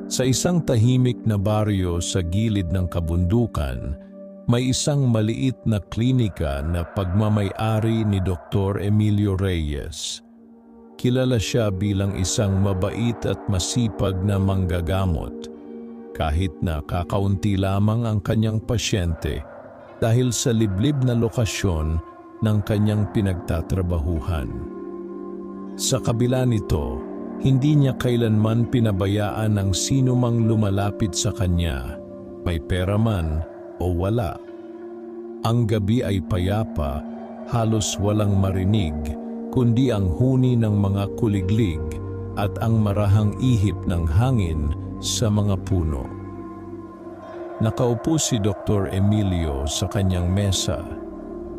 Sa isang tahimik na baryo sa gilid ng kabundukan, may isang maliit na klinika na pagmamay-ari ni Dr. Emilio Reyes. Kilala siya bilang isang mabait at masipag na manggagamot, kahit na kakaunti lamang ang kanyang pasyente dahil sa liblib na lokasyon ng kanyang pinagtatrabahuhan. Sa kabila nito, hindi niya kailanman pinabayaan ng sino mang lumalapit sa kanya, may pera man o wala. Ang gabi ay payapa, halos walang marinig, kundi ang huni ng mga kuliglig at ang marahang ihip ng hangin sa mga puno. Nakaupo si Dr. Emilio sa kanyang mesa.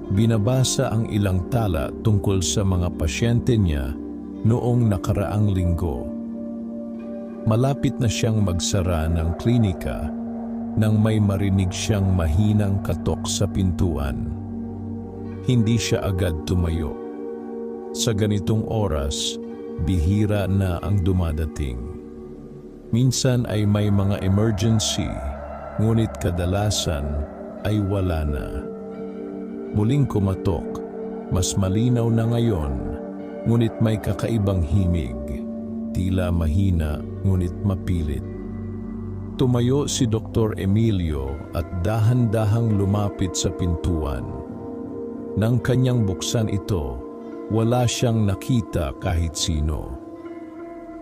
Binabasa ang ilang tala tungkol sa mga pasyente niya noong nakaraang linggo. Malapit na siyang magsara ng klinika nang may marinig siyang mahinang katok sa pintuan. Hindi siya agad tumayo. Sa ganitong oras, bihira na ang dumadating. Minsan ay may mga emergency, ngunit kadalasan ay wala na. Muling kumatok, mas malinaw na ngayon, ngunit may kakaibang himig, tila mahina ngunit mapilit. Tumayo si Dr. Emilio at dahan-dahang lumapit sa pintuan. Nang kanyang buksan ito, wala siyang nakita kahit sino.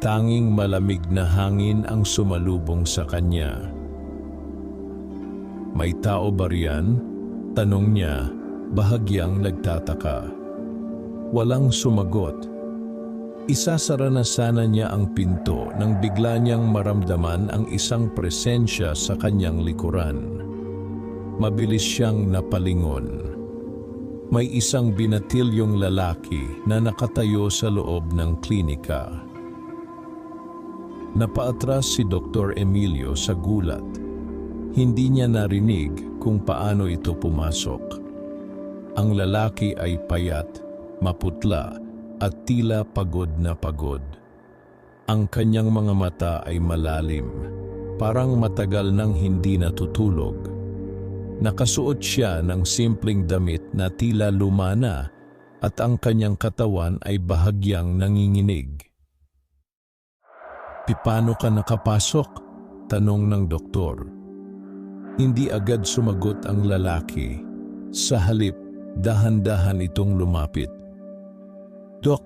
Tanging malamig na hangin ang sumalubong sa kanya. "May tao ba riyan?" tanong niya, bahagyang nagtataka. Walang sumagot. Isasara na sana niya ang pinto nang bigla niyang maramdaman ang isang presensya sa kanyang likuran. Mabilis siyang napalingon. May isang binatilyong lalaki na nakatayo sa loob ng klinika. Napaatras si Dr. Emilio sa gulat. Hindi niya narinig kung paano ito pumasok. Ang lalaki ay payat, maputla at tila pagod na pagod. Ang kanyang mga mata ay malalim, parang matagal nang hindi natutulog. Nakasuot siya ng simpleng damit na tila lumana at ang kanyang katawan ay bahagyang nanginginig. "Paano ka nakapasok?" tanong ng doktor. Hindi agad sumagot ang lalaki. Sa halip, dahan-dahan itong lumapit. "Dok,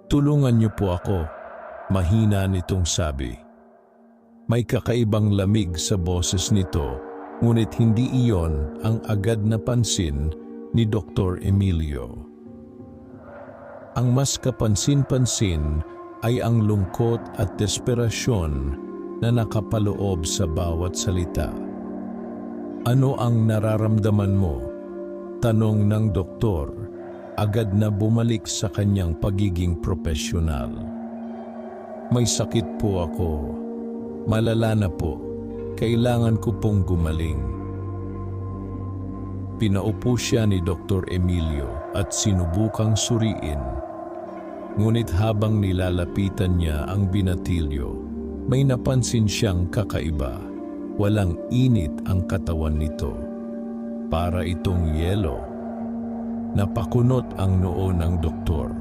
tulungan niyo po ako," mahina nitong sabi. May kakaibang lamig sa boses nito, ngunit hindi iyon ang agad na pansin ni Dr. Emilio. Ang mas kapansin-pansin ay ang lungkot at desperasyon na nakapaloob sa bawat salita. "Ano ang nararamdaman mo?" tanong ng doktor, agad na bumalik sa kanyang pagiging profesional. "May sakit po ako. Malala na po. Kailangan ko pong gumaling." Pinaupo siya ni Dr. Emilio at sinubukang suriin. Ngunit habang nilalapitan niya ang binatilyo, may napansin siyang kakaiba. Walang init ang katawan nito. Para itong yelo. Napakunot ang noo ng doktor.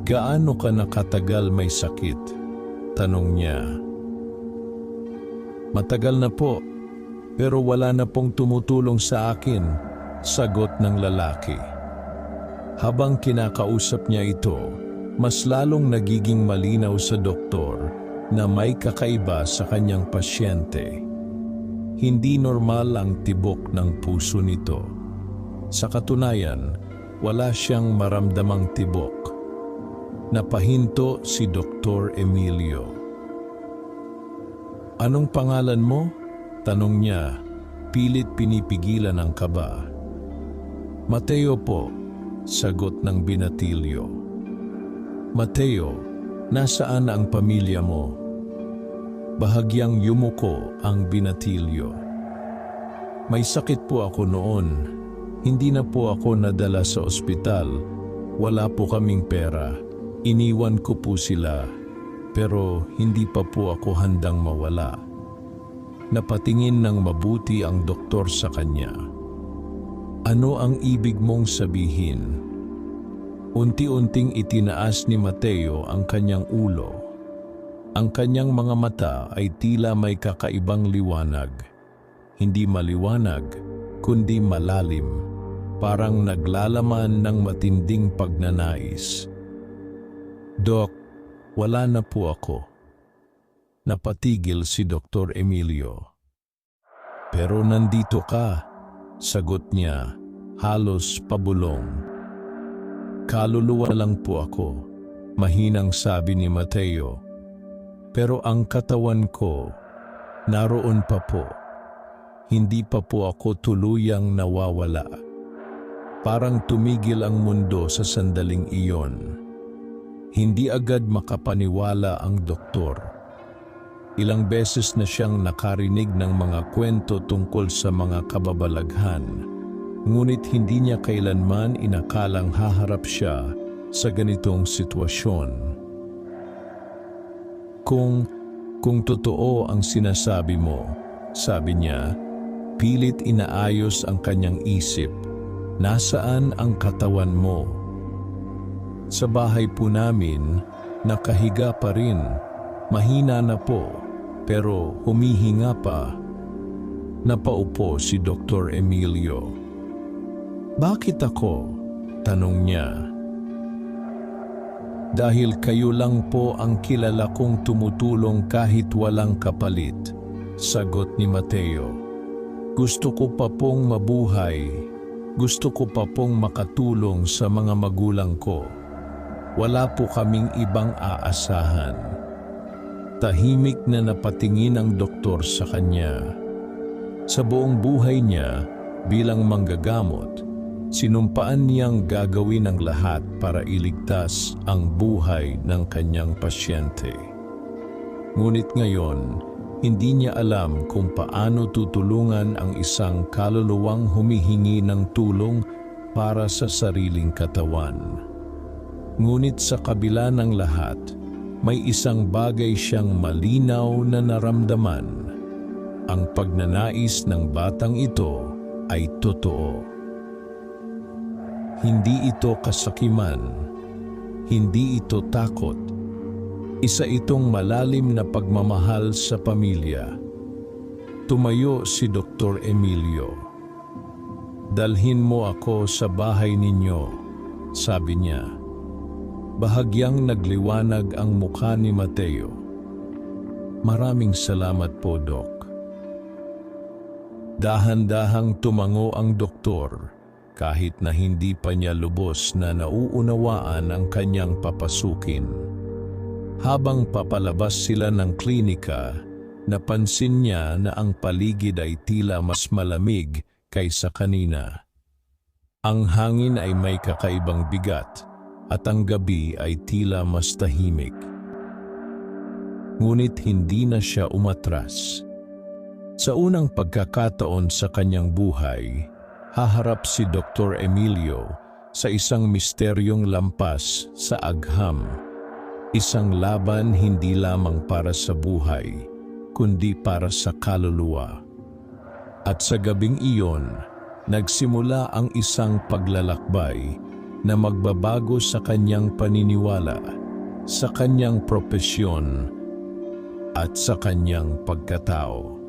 "Gaano ka nakatagal may sakit?" tanong niya. "Matagal na po, pero wala na pong tumutulong sa akin," sagot ng lalaki. Habang kinakausap niya ito, mas lalong nagiging malinaw sa doktor na may kakaiba sa kanyang pasyente. Hindi normal ang tibok ng puso nito. Sa katunayan, wala siyang maramdamang tibok. Napahinto si Dr. Emilio. "Anong pangalan mo?" tanong niya, pilit pinipigilan ang kaba. "Mateo po," sagot ng binatilyo. "Mateo, nasaan ang pamilya mo?" Bahagyang yumuko ang binatilyo. "May sakit po ako noon. Hindi na po ako nadala sa ospital. Wala po kaming pera. Iniwan ko po sila." pero hindi pa po ako handang mawala. Napatingin ng mabuti ang doktor sa kanya. Ano ang ibig mong sabihin? Unti-unting itinaas ni Mateo ang kanyang ulo. Ang kanyang mga mata ay tila may kakaibang liwanag. Hindi maliwanag, kundi malalim, parang naglalaman ng matinding pagnanais. Dok, wala na po ako. Napatigil si Dr. Emilio. Pero nandito ka, sagot niya, halos pabulong. Kaluluwa lang po ako, mahinang sabi ni Mateo. Pero ang katawan ko, naroon pa po. Hindi pa po ako tuluyang nawawala. Parang tumigil ang mundo sa sandaling iyon. Hindi agad makapaniwala ang doktor. Ilang beses na siyang nakarinig ng mga kwento tungkol sa mga kababalaghan, ngunit hindi niya kailanman inakalang haharap siya sa ganitong sitwasyon. Kung totoo ang sinasabi mo, sabi niya, pilit inaayos ang kanyang isip. Nasaan ang katawan mo? Sa bahay po namin, nakahiga pa rin. Mahina na po, pero humihinga pa. Napaupo si Dr. Emilio. Bakit ako? Tanong niya. Dahil kayo lang po ang kilala kong tumutulong kahit walang kapalit, sagot ni Mateo. Gusto ko pa pong mabuhay. Gusto ko pa pong makatulong sa mga magulang ko. Wala po kaming ibang aasahan. Tahimik na napatingin ang doktor sa kanya. Sa buong buhay niya bilang manggagamot, sinumpaan niyang gagawin ang lahat para iligtas ang buhay ng kanyang pasyente. Ngunit ngayon, hindi niya alam kung paano tutulungan ang isang kaluluwang humihingi ng tulong para sa sariling katawan. Ngunit sa kabila ng lahat, may isang bagay siyang malinaw na naramdaman. Ang pagnanais ng batang ito ay totoo. Hindi ito kasakiman, hindi ito takot. Isa itong malalim na pagmamahal sa pamilya. Tumayo si Dr. Emilio. Dalhin mo ako sa bahay ninyo, sabi niya. Bahagyang nagliwanag ang mukha ni Mateo. Maraming salamat po, Dok. Dahan-dahang tumango ang doktor, kahit na hindi pa niya lubos na nauunawaan ang kanyang papasukin. Habang papalabas sila ng klinika, napansin niya na ang paligid ay tila mas malamig kaysa kanina. Ang hangin ay may kakaibang bigat at ang gabi ay tila mas tahimik. Ngunit hindi na siya umatras. Sa unang pagkakataon sa kanyang buhay, haharap si Dr. Emilio sa isang misteryong lampas sa agham. Isang laban hindi lamang para sa buhay, kundi para sa kaluluwa. At sa gabing iyon, nagsimula ang isang paglalakbay na magbabago sa kanyang paniniwala, sa kanyang propesyon, at sa kanyang pagkatao.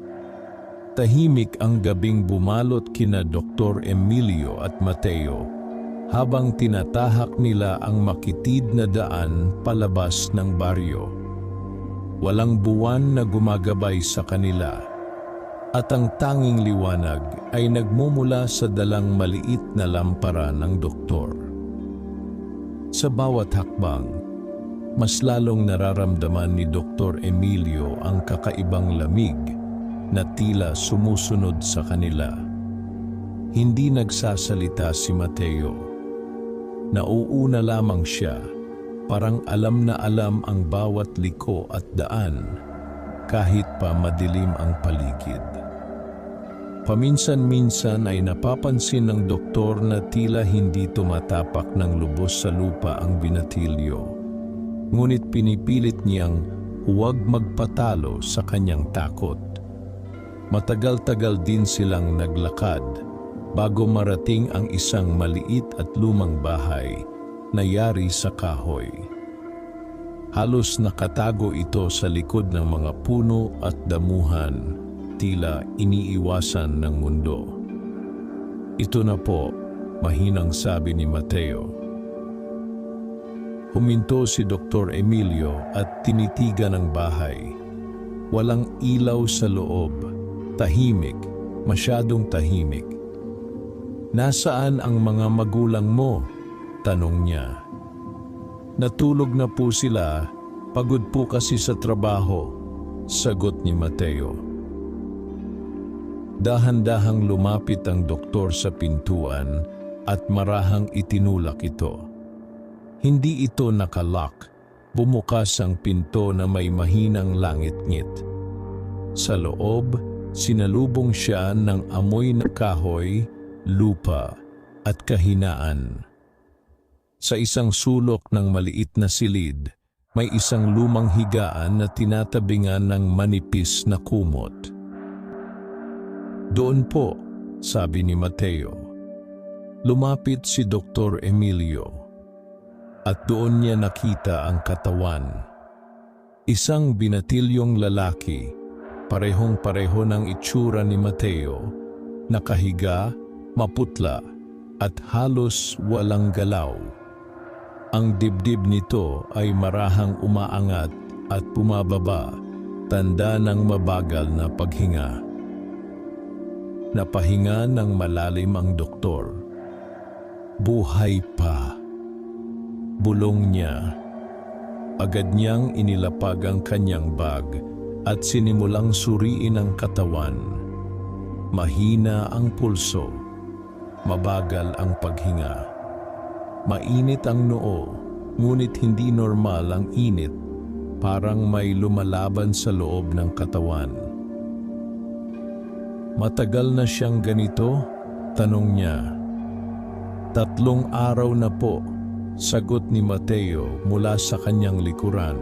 Tahimik ang gabing bumalot kina Dr. Emilio at Mateo habang tinatahak nila ang makitid na daan palabas ng baryo. Walang buwan na gumagabay sa kanila at ang tanging liwanag ay nagmumula sa dalang maliit na lampara ng doktor. Sa bawat hakbang, mas lalong nararamdaman ni Dr. Emilio ang kakaibang lamig na tila sumusunod sa kanila. Hindi nagsasalita si Mateo. Nauuna lamang siya, parang alam na alam ang bawat liko at daan, kahit pa madilim ang paligid. Paminsan-minsan ay napapansin ng doktor na tila hindi tumatapak ng lubos sa lupa ang binatilyo. ngunit pinipilit niyang huwag magpatalo sa kanyang takot. Matagal-tagal din silang naglakad bago marating ang isang maliit at lumang bahay na yari sa kahoy. Halos nakatago ito sa likod ng mga puno at damuhan, tila iniiwasan ng mundo. "Ito na po," mahinang sabi ni Mateo. Huminto si Dr. Emilio at tinitigan ang bahay. Walang ilaw sa loob, tahimik, masyadong tahimik. "Nasaan ang mga magulang mo?" tanong niya. "Natulog na po sila, pagod po kasi sa trabaho," sagot ni Mateo. Dahan-dahang lumapit ang doktor sa pintuan at marahang itinulak ito. Hindi ito nakalock, bumukas ang pinto na may mahinang langit-ngit. Sa loob, sinalubong siya ng amoy na kahoy, lupa at kahinaan. Sa isang sulok ng maliit na silid, may isang lumang higaan na tinatabingan ng manipis na kumot. "Doon po," sabi ni Mateo. Lumapit si Dr. Emilio at doon niya nakita ang katawan. Isang binatilyong lalaki, parehong-pareho ng itsura ni Mateo, nakahiga, maputla at halos walang galaw. Ang dibdib nito ay marahang umaangat at bumababa, tanda ng mabagal na paghinga. Napahinga ng malalim ang doktor. "Buhay pa," bulong niya. Agad niyang inilapag ang kanyang bag at sinimulang suriin ang katawan. Mahina ang pulso, mabagal ang paghinga. Mainit ang noo, ngunit hindi normal ang init, parang may lumalaban sa loob ng katawan. "Matagal na siyang ganito?" tanong niya. "3 araw na po," sagot ni Mateo mula sa kanyang likuran.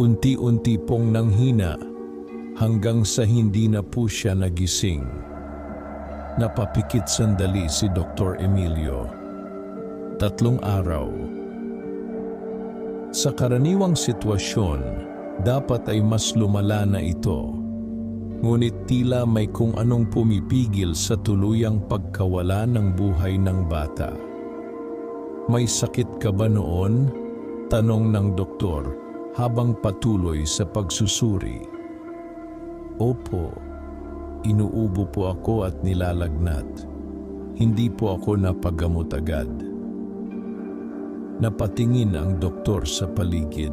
Unti-unti pong nanghina hanggang sa hindi na po siya nagising. Napapikit sandali si Dr. Emilio. 3 araw. Sa karaniwang sitwasyon, dapat ay mas lumala na ito. Ngunit tila may kung anong pumipigil sa tuluyang pagkawala ng buhay ng bata. "May sakit ka ba noon?" tanong ng doktor habang patuloy sa pagsusuri. "Opo, inuubo po ako at nilalagnat. Hindi po ako napagamot agad." Napatingin ang doktor sa paligid.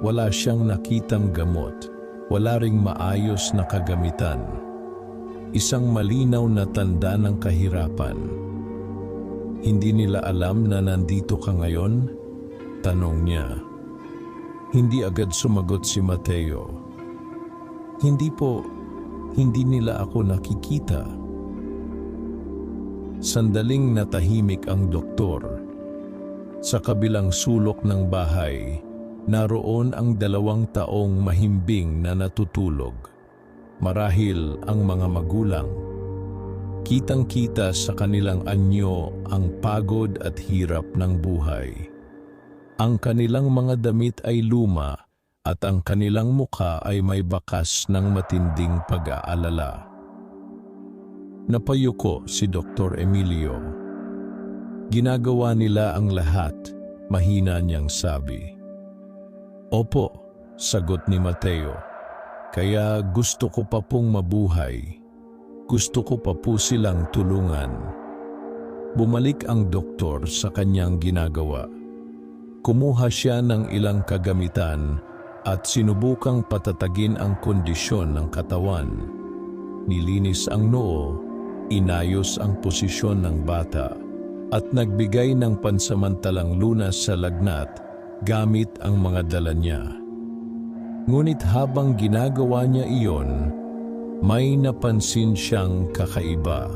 Wala siyang nakitang gamot, wala ring maayos na kagamitan. Isang malinaw na tanda ng kahirapan. "Hindi nila alam na nandito ka ngayon?" tanong niya. Hindi agad sumagot si Mateo. "Hindi po, hindi nila ako nakikita." Sandaling natahimik ang doktor. Sa kabilang sulok ng bahay, naroon ang 2 taong mahimbing na natutulog. Marahil ang mga magulang. Kitang-kita sa kanilang anyo ang pagod at hirap ng buhay. Ang kanilang mga damit ay luma at ang kanilang mukha ay may bakas ng matinding pag-aalala. Napayuko si Dr. Emilio. "Ginagawa nila ang lahat," mahina niyang sabi. "Opo," sagot ni Mateo. "Kaya gusto ko pa pong mabuhay. Gusto ko pa po silang tulungan." Bumalik ang doktor sa kanyang ginagawa. Kumuha siya ng ilang kagamitan at sinubukang patatagin ang kondisyon ng katawan. Nilinis ang noo, inayos ang posisyon ng bata, at nagbigay ng pansamantalang lunas sa lagnat gamit ang mga dala niya. Ngunit habang ginagawa niya iyon, may napansin siyang kakaiba.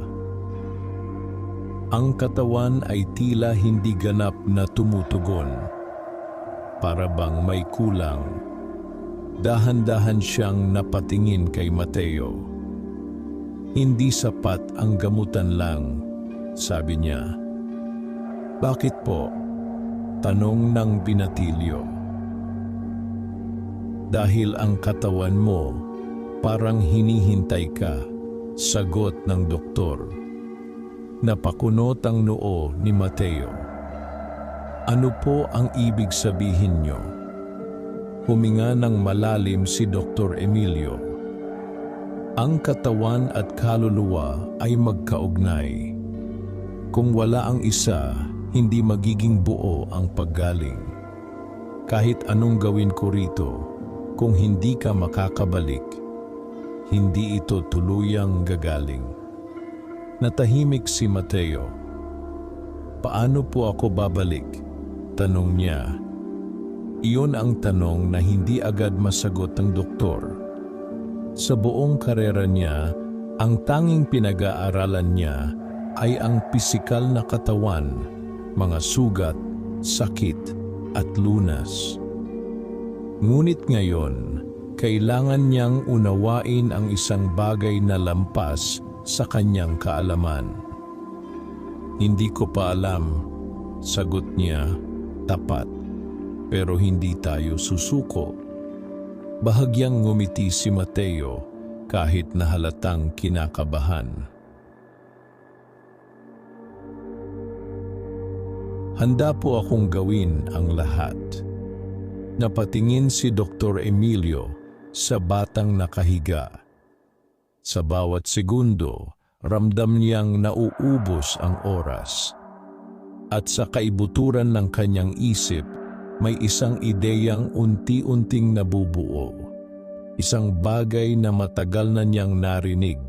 Ang katawan ay tila hindi ganap na tumutugon. para bang may kulang. Dahan-dahan siyang napatingin kay Mateo. Hindi sapat ang gamutan lang, sabi niya. Bakit po? Tanong ng binatilyo. Dahil ang katawan mo parang hinihintay ka, sagot ng doktor. Napakunot ang noo ni Mateo. Ano po ang ibig sabihin niyo? Huminga ng malalim si Dr. Emilio. Ang katawan at kaluluwa ay magkaugnay. Kung wala ang isa, hindi magiging buo ang paggaling. Kahit anong gawin ko rito, kung hindi ka makakabalik, hindi ito tuluyang gagaling. Natahimik si Mateo. Paano po ako babalik? Tanong niya. Iyon ang tanong na hindi agad masagot ng doktor. Sa buong karera niya, ang tanging pinag-aaralan niya ay ang pisikal na katawan, mga sugat, sakit, at lunas. Ngunit ngayon, kailangan niyang unawain ang isang bagay na lampas sa kanyang kaalaman. Hindi ko pa alam, sagot niya, tapat. Pero hindi tayo susuko. Bahagyang ngumiti si Mateo kahit nahalatang kinakabahan. Handa po akong gawin ang lahat. Napatingin si Dr. Emilio sa batang nakahiga. Sa bawat segundo, ramdam niyang nauubos ang oras. At sa kaibuturan ng kanyang isip, may isang ideyang unti-unting nabubuo. Isang bagay na matagal na niyang narinig,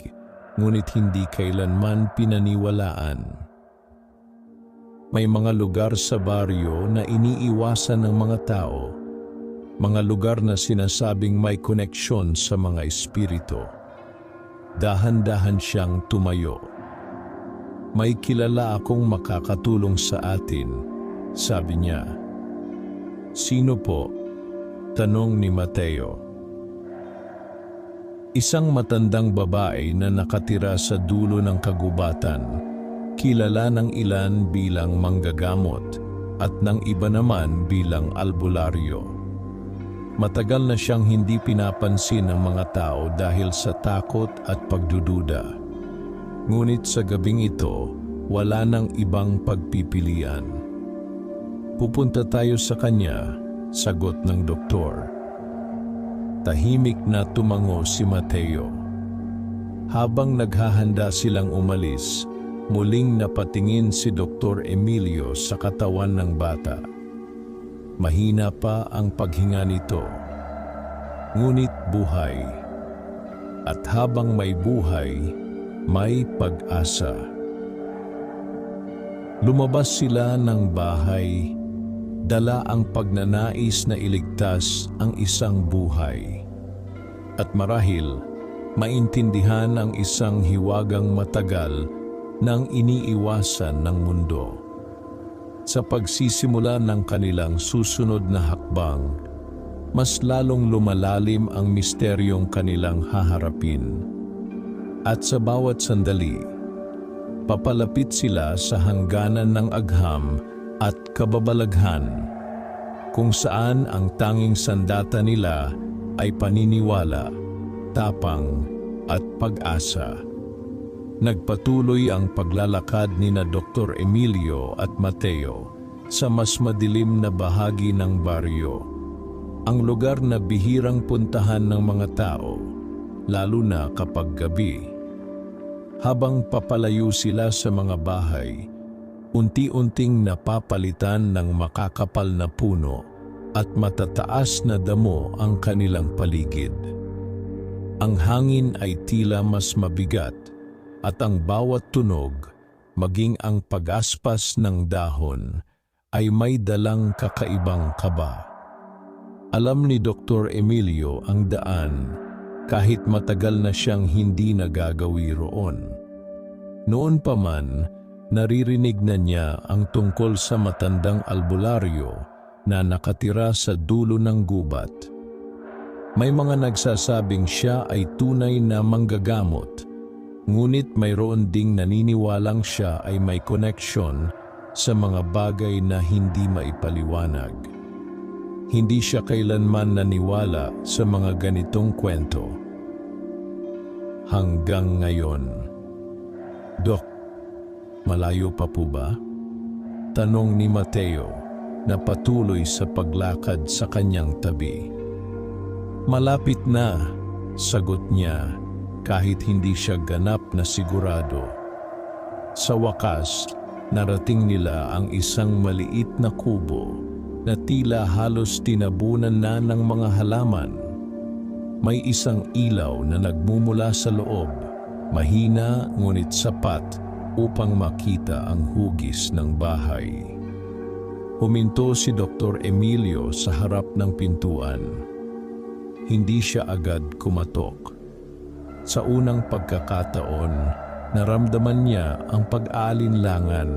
ngunit hindi kailanman pinaniwalaan. May mga lugar sa baryo na iniiwasan ng mga tao. Mga lugar na sinasabing may koneksyon sa mga espiritu. Dahan-dahan siyang tumayo. May kilala akong makakatulong sa atin, sabi niya. Sino po? Tanong ni Mateo. Isang matandang babae na nakatira sa dulo ng kagubatan, kilala ng ilan bilang manggagamot at ng iba naman bilang albularyo. Matagal na siyang hindi pinapansin ng mga tao dahil sa takot at pagdududa. Ngunit sa gabing ito, wala nang ibang pagpipilian. Pupunta tayo sa kanya, sagot ng doktor. Tahimik na tumango si Mateo. Habang naghahanda silang umalis, muling napatingin si Dr. Emilio sa katawan ng bata. Mahina pa ang paghinga nito. Ngunit buhay. At habang may buhay, may pag-asa. Lumabas sila ng bahay, dala ang pagnanais na iligtas ang isang buhay. At marahil, maintindihan ang isang hiwagang matagal nang iniiwasan ng mundo. Sa pagsisimula ng kanilang susunod na hakbang, mas lalong lumalalim ang misteryong kanilang haharapin. At sa bawat sandali, papalapit sila sa hangganan ng agham at kababalaghan, kung saan ang tanging sandata nila ay paniniwala, tapang at pag-asa. Nagpatuloy ang paglalakad nina Dr. Emilio at Mateo sa mas madilim na bahagi ng baryo, ang lugar na bihirang puntahan ng mga tao, lalo na kapag gabi. Habang papalayo sila sa mga bahay, unti-unting napapalitan ng makakapal na puno at matataas na damo ang kanilang paligid. Ang hangin ay tila mas mabigat at ang bawat tunog, maging ang pag-aspas ng dahon, ay may dalang kakaibang kaba. Alam ni Dr. Emilio ang daan kahit matagal na siyang hindi nagagawi roon. Noon pa man, naririnig na niya ang tungkol sa matandang albularyo na nakatira sa dulo ng gubat. May mga nagsasabing siya ay tunay na manggagamot, ngunit mayroon ding naniniwalang siya ay may koneksyon sa mga bagay na hindi maipaliwanag. Hindi siya kailanman naniwala sa mga ganitong kwento. Hanggang ngayon. Dok, malayo pa po ba? Tanong ni Mateo na patuloy sa paglakad sa kanyang tabi. Malapit na, sagot niya kahit hindi siya ganap na sigurado. Sa wakas, narating nila ang isang maliit na kubo na tila halos tinabunan na ng mga halaman. May isang ilaw na nagmumula sa loob, mahina ngunit sapat upang makita ang hugis ng bahay. Huminto si Dr. Emilio sa harap ng pintuan. Hindi siya agad kumatok. Sa unang pagkakataon, naramdaman niya ang pag-aalinlangan.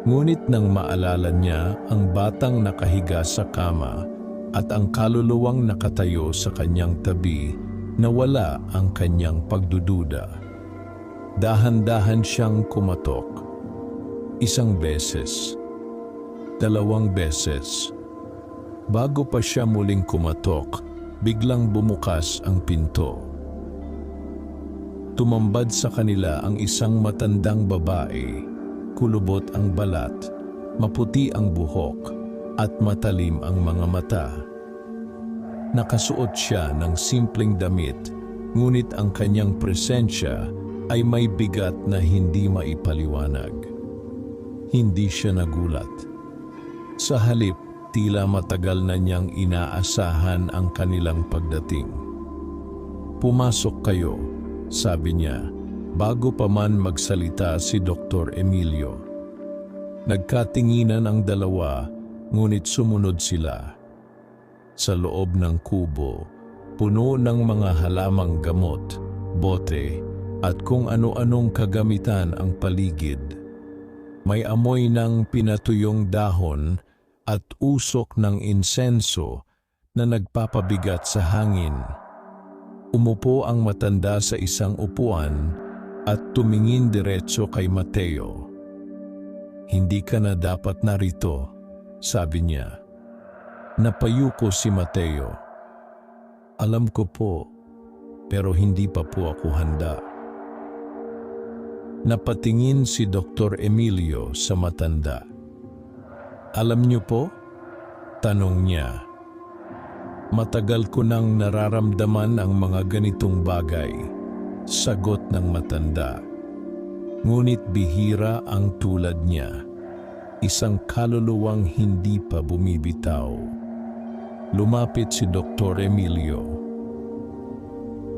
Ngunit nang maalala niya ang batang nakahiga sa kama at ang kaluluwang nakatayo sa kanyang tabi, nawala ang kanyang pagdududa. Dahan-dahan siyang kumatok. 1 beses, 2 beses. Bago pa siya muling kumatok, biglang bumukas ang pinto. Tumambad sa kanila ang isang matandang babae. Kulubot ang balat, maputi ang buhok, at matalim ang mga mata. Nakasuot siya ng simpleng damit, ngunit ang kanyang presensya ay may bigat na hindi maipaliwanag. Hindi siya nagulat. Sa halip, tila matagal na niyang inaasahan ang kanilang pagdating. "Pumasok kayo," sabi niya, bago pa man magsalita si Dr. Emilio. Nagkatinginan ang dalawa, ngunit sumunod sila. Sa loob ng kubo, puno ng mga halamang gamot, bote, at kung ano-anong kagamitan ang paligid. May amoy ng pinatuyong dahon at usok ng insenso na nagpapabigat sa hangin. Umupo ang matanda sa isang upuan at tumingin diretso kay Mateo. "Hindi ka na dapat narito," sabi niya. Napayuko si Mateo. "Alam ko po, pero hindi pa po ako handa." Napatingin si Dr. Emilio sa matanda. "Alam niyo po?" tanong niya. "Matagal ko nang nararamdaman ang mga ganitong bagay," sagot ng matanda. Ngunit bihira ang tulad niya, isang kaluluwang hindi pa bumibitaw. Lumapit si Dr. Emilio.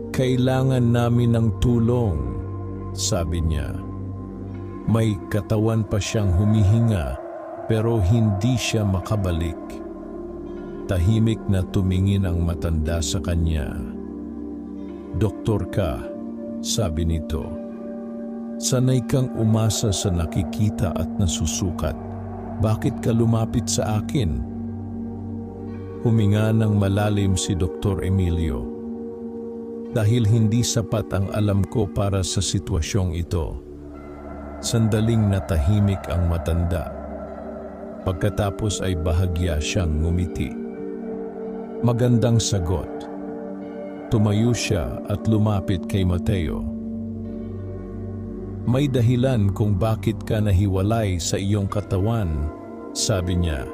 "Kailangan namin ng tulong," sabi niya. May katawan pa siyang humihinga, pero hindi siya makabalik. Tahimik na tumingin ang matanda sa kanya. "Doktor ka," sabi nito. "Sanay kang umasa sa nakikita at nasusukat. Bakit ka lumapit sa akin?" Huminga ng malalim si Dr. Emilio. "Dahil hindi sapat ang alam ko para sa sitwasyong ito." Sandaling natahimik ang matanda. Pagkatapos ay bahagya siyang ngumiti. "Magandang sagot." Tumayo siya at lumapit kay Mateo. "May dahilan kung bakit ka nahiwalay sa iyong katawan," sabi niya.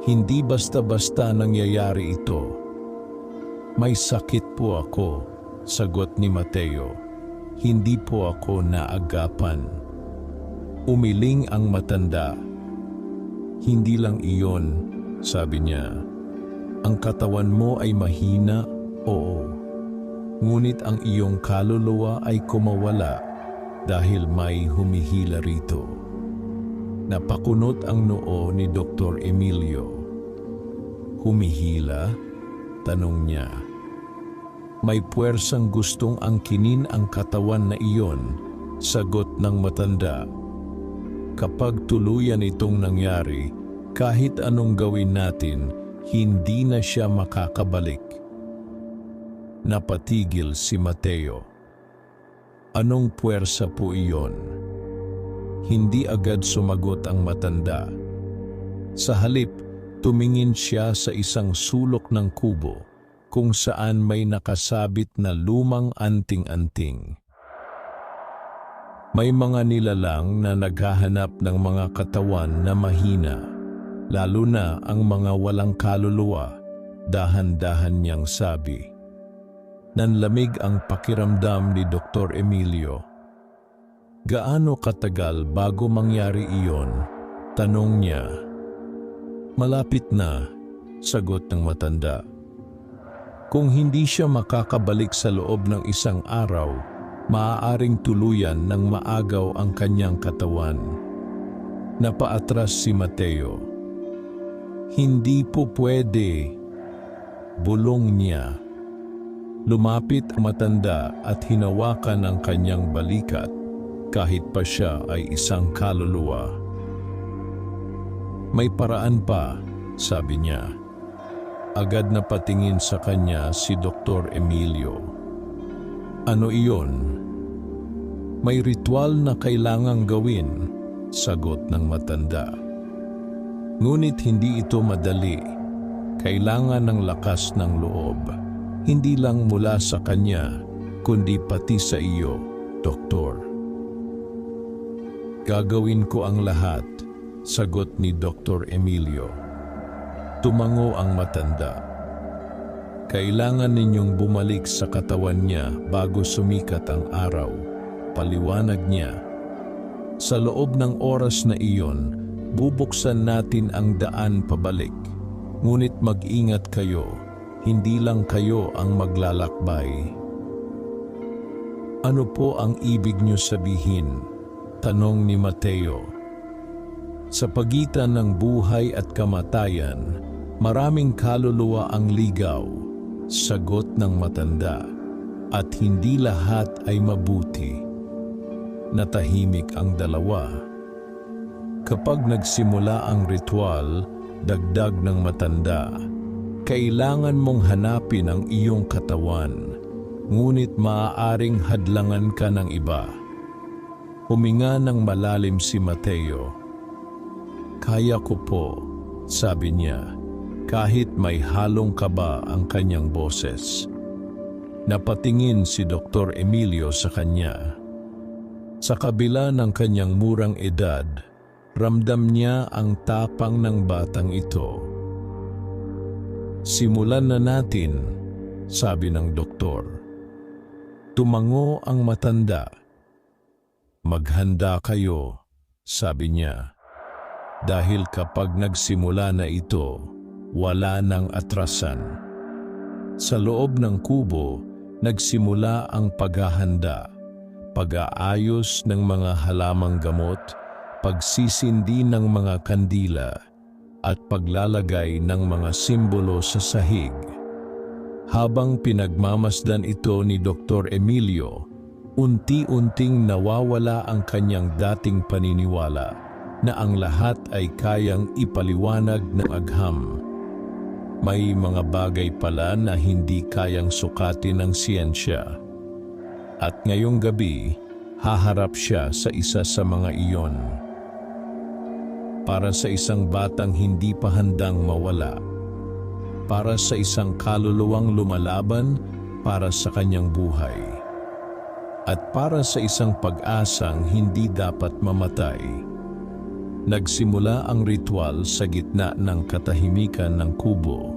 "Hindi basta-basta nangyayari ito." "May sakit po ako," sagot ni Mateo. "Hindi po ako naagapan." Umiling ang matanda. "Hindi lang iyon," sabi niya. "Ang katawan mo ay mahina, oo. Ngunit ang iyong kaluluwa ay kumawala dahil may humihila rito." Napakunot ang noo ni Dr. Emilio. "Humihila?" tanong niya. "May puwersang gustong angkinin ang katawan na iyon," sagot ng matanda. "Kapag tuluyan itong nangyari, Kahit anong gawin natin, hindi na siya makakabalik. Napatigil si Mateo. Anong puwersa po iyon? Hindi agad sumagot ang matanda. Sa halip, tumingin siya sa isang sulok ng kubo kung saan may nakasabit na lumang anting-anting. May mga nilalang na naghahanap ng mga katawan na mahina, lalo na ang mga walang kaluluwa, dahan-dahan niyang sabi. Nanlamig ang pakiramdam ni Dr. Emilio. Gaano katagal bago mangyari iyon? Tanong niya. Malapit na, sagot ng matanda. Kung hindi siya makakabalik sa loob ng isang araw, maaaring tuluyan ng maagaw ang kanyang katawan. Napaatras si Mateo. Hindi po pwede. Bulong niya. Lumapit ang matanda at hinawakan ang kanyang balikat kahit pa siya ay isang kaluluwa. May paraan pa, sabi niya. Agad na patingin sa kanya si Dr. Emilio. Ano iyon? May ritual na kailangang gawin, sagot ng matanda. Ngunit hindi ito madali. Kailangan ng lakas ng loob. Hindi lang mula sa kanya, kundi pati sa iyo, Doktor. Gagawin ko ang lahat, sagot ni Dr. Emilio. Tumango ang matanda. Kailangan ninyong bumalik sa katawan niya bago sumikat ang araw, paliwanag niya. Sa loob ng oras na iyon, bubuksan natin ang daan pabalik. Ngunit mag-ingat kayo, hindi lang kayo ang maglalakbay. Ano po ang ibig niyo sabihin? Tanong ni Mateo. Sa pagitan ng buhay at kamatayan, maraming kaluluwa ang ligaw, sagot ng matanda, at hindi lahat ay mabuti. Natahimik ang dalawa. Kapag nagsimula ang ritual, dagdag ng matanda, kailangan mong hanapin ang iyong katawan, ngunit maaaring hadlangan ka ng iba. Huminga ng malalim si Mateo. Kaya ko po, sabi niya, kahit may halong kaba ang kanyang boses. Napatingin si Dr. Emilio sa kanya. Sa kabila ng kanyang murang edad, ramdam niya ang tapang ng batang ito. Simulan na natin, sabi ng doktor. Tumango ang matanda. Maghanda kayo, sabi niya. Dahil kapag nagsimula na ito, wala nang atrasan. Sa loob ng kubo, nagsimula ang paghahanda, pag-aayos ng mga halamang gamot, pagsisindi ng mga kandila, at paglalagay ng mga simbolo sa sahig. Habang pinagmamasdan ito ni Dr. Emilio, unti-unting nawawala ang kanyang dating paniniwala na ang lahat ay kayang ipaliwanag ng agham. May mga bagay pala na hindi kayang sukatin ng siyensya. At ngayong gabi, haharap siya sa isa sa mga iyon. Para sa isang batang hindi pa handang mawala. Para sa isang kaluluwang lumalaban para sa kanyang buhay. At para sa isang pag-asang hindi dapat mamatay. Nagsimula ang ritual sa gitna ng katahimikan ng kubo.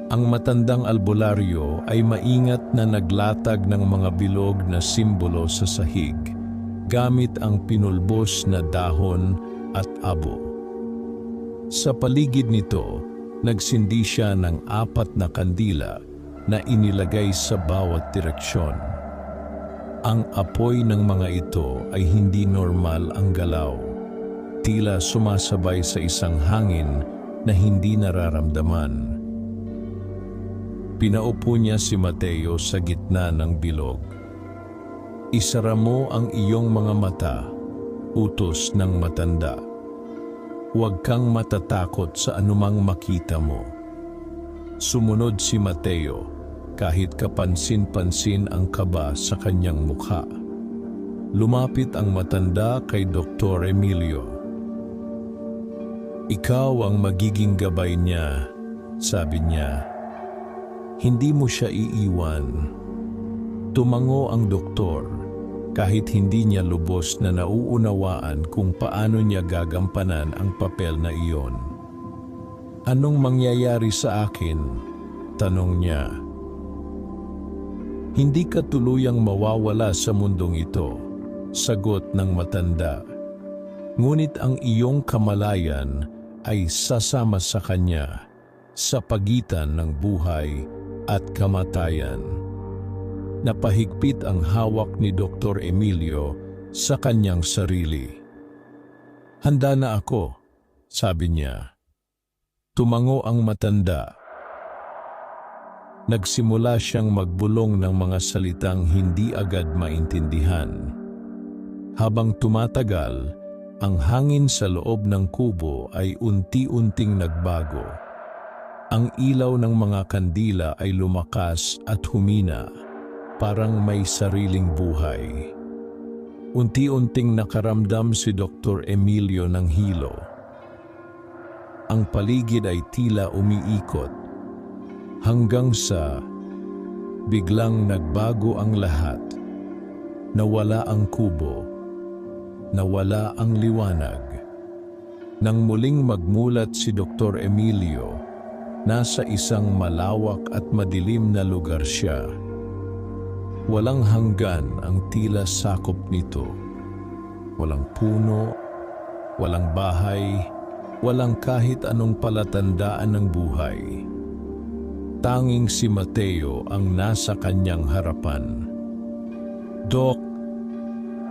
Ang matandang albularyo ay maingat na naglatag ng mga bilog na simbolo sa sahig, gamit ang pinulbos na dahon at abo. Sa paligid nito, nagsindi siya ng 4 na kandila na inilagay sa bawat direksyon. Ang apoy ng mga ito ay hindi normal ang galaw. Tila sumasabay sa isang hangin na hindi nararamdaman. Pinaupo niya si Mateo sa gitna ng bilog. Isara mo ang iyong mga mata, utos ng matanda. Huwag kang matatakot sa anumang makita mo. Sumunod si Mateo kahit kapansin-pansin ang kaba sa kanyang mukha. Lumapit ang matanda kay Dr. Emilio. Ikaw ang magiging gabay niya, sabi niya. Hindi mo siya iiwan. Tumango ang doktor kahit hindi niya lubos na nauunawaan kung paano niya gagampanan ang papel na iyon. Anong mangyayari sa akin? Tanong niya. Hindi ka tuluyang mawawala sa mundong ito, sagot ng matanda. Ngunit ang iyong kamalayan ay sasama sa kanya sa pagitan ng buhay at kamatayan. Napahigpit ang hawak ni Dr. Emilio sa kanyang sarili. Handa na ako, sabi niya. Tumango ang matanda. Nagsimula siyang magbulong ng mga salitang hindi agad maintindihan. Habang tumatagal, ang hangin sa loob ng kubo ay unti-unting nagbago. Ang ilaw ng mga kandila ay lumakas at humina, parang may sariling buhay. Unti-unting nakaramdam si Dr. Emilio ng hilo. Ang paligid ay tila umiikot, hanggang sa biglang nagbago ang lahat. Nawala ang kubo, nawala ang liwanag. Nang muling magmulat si Dr. Emilio, nasa isang malawak at madilim na lugar siya. Walang hanggan ang tila sakop nito. Walang puno, walang bahay, walang kahit anong palatandaan ng buhay. Tanging si Mateo ang nasa kanyang harapan. Dok,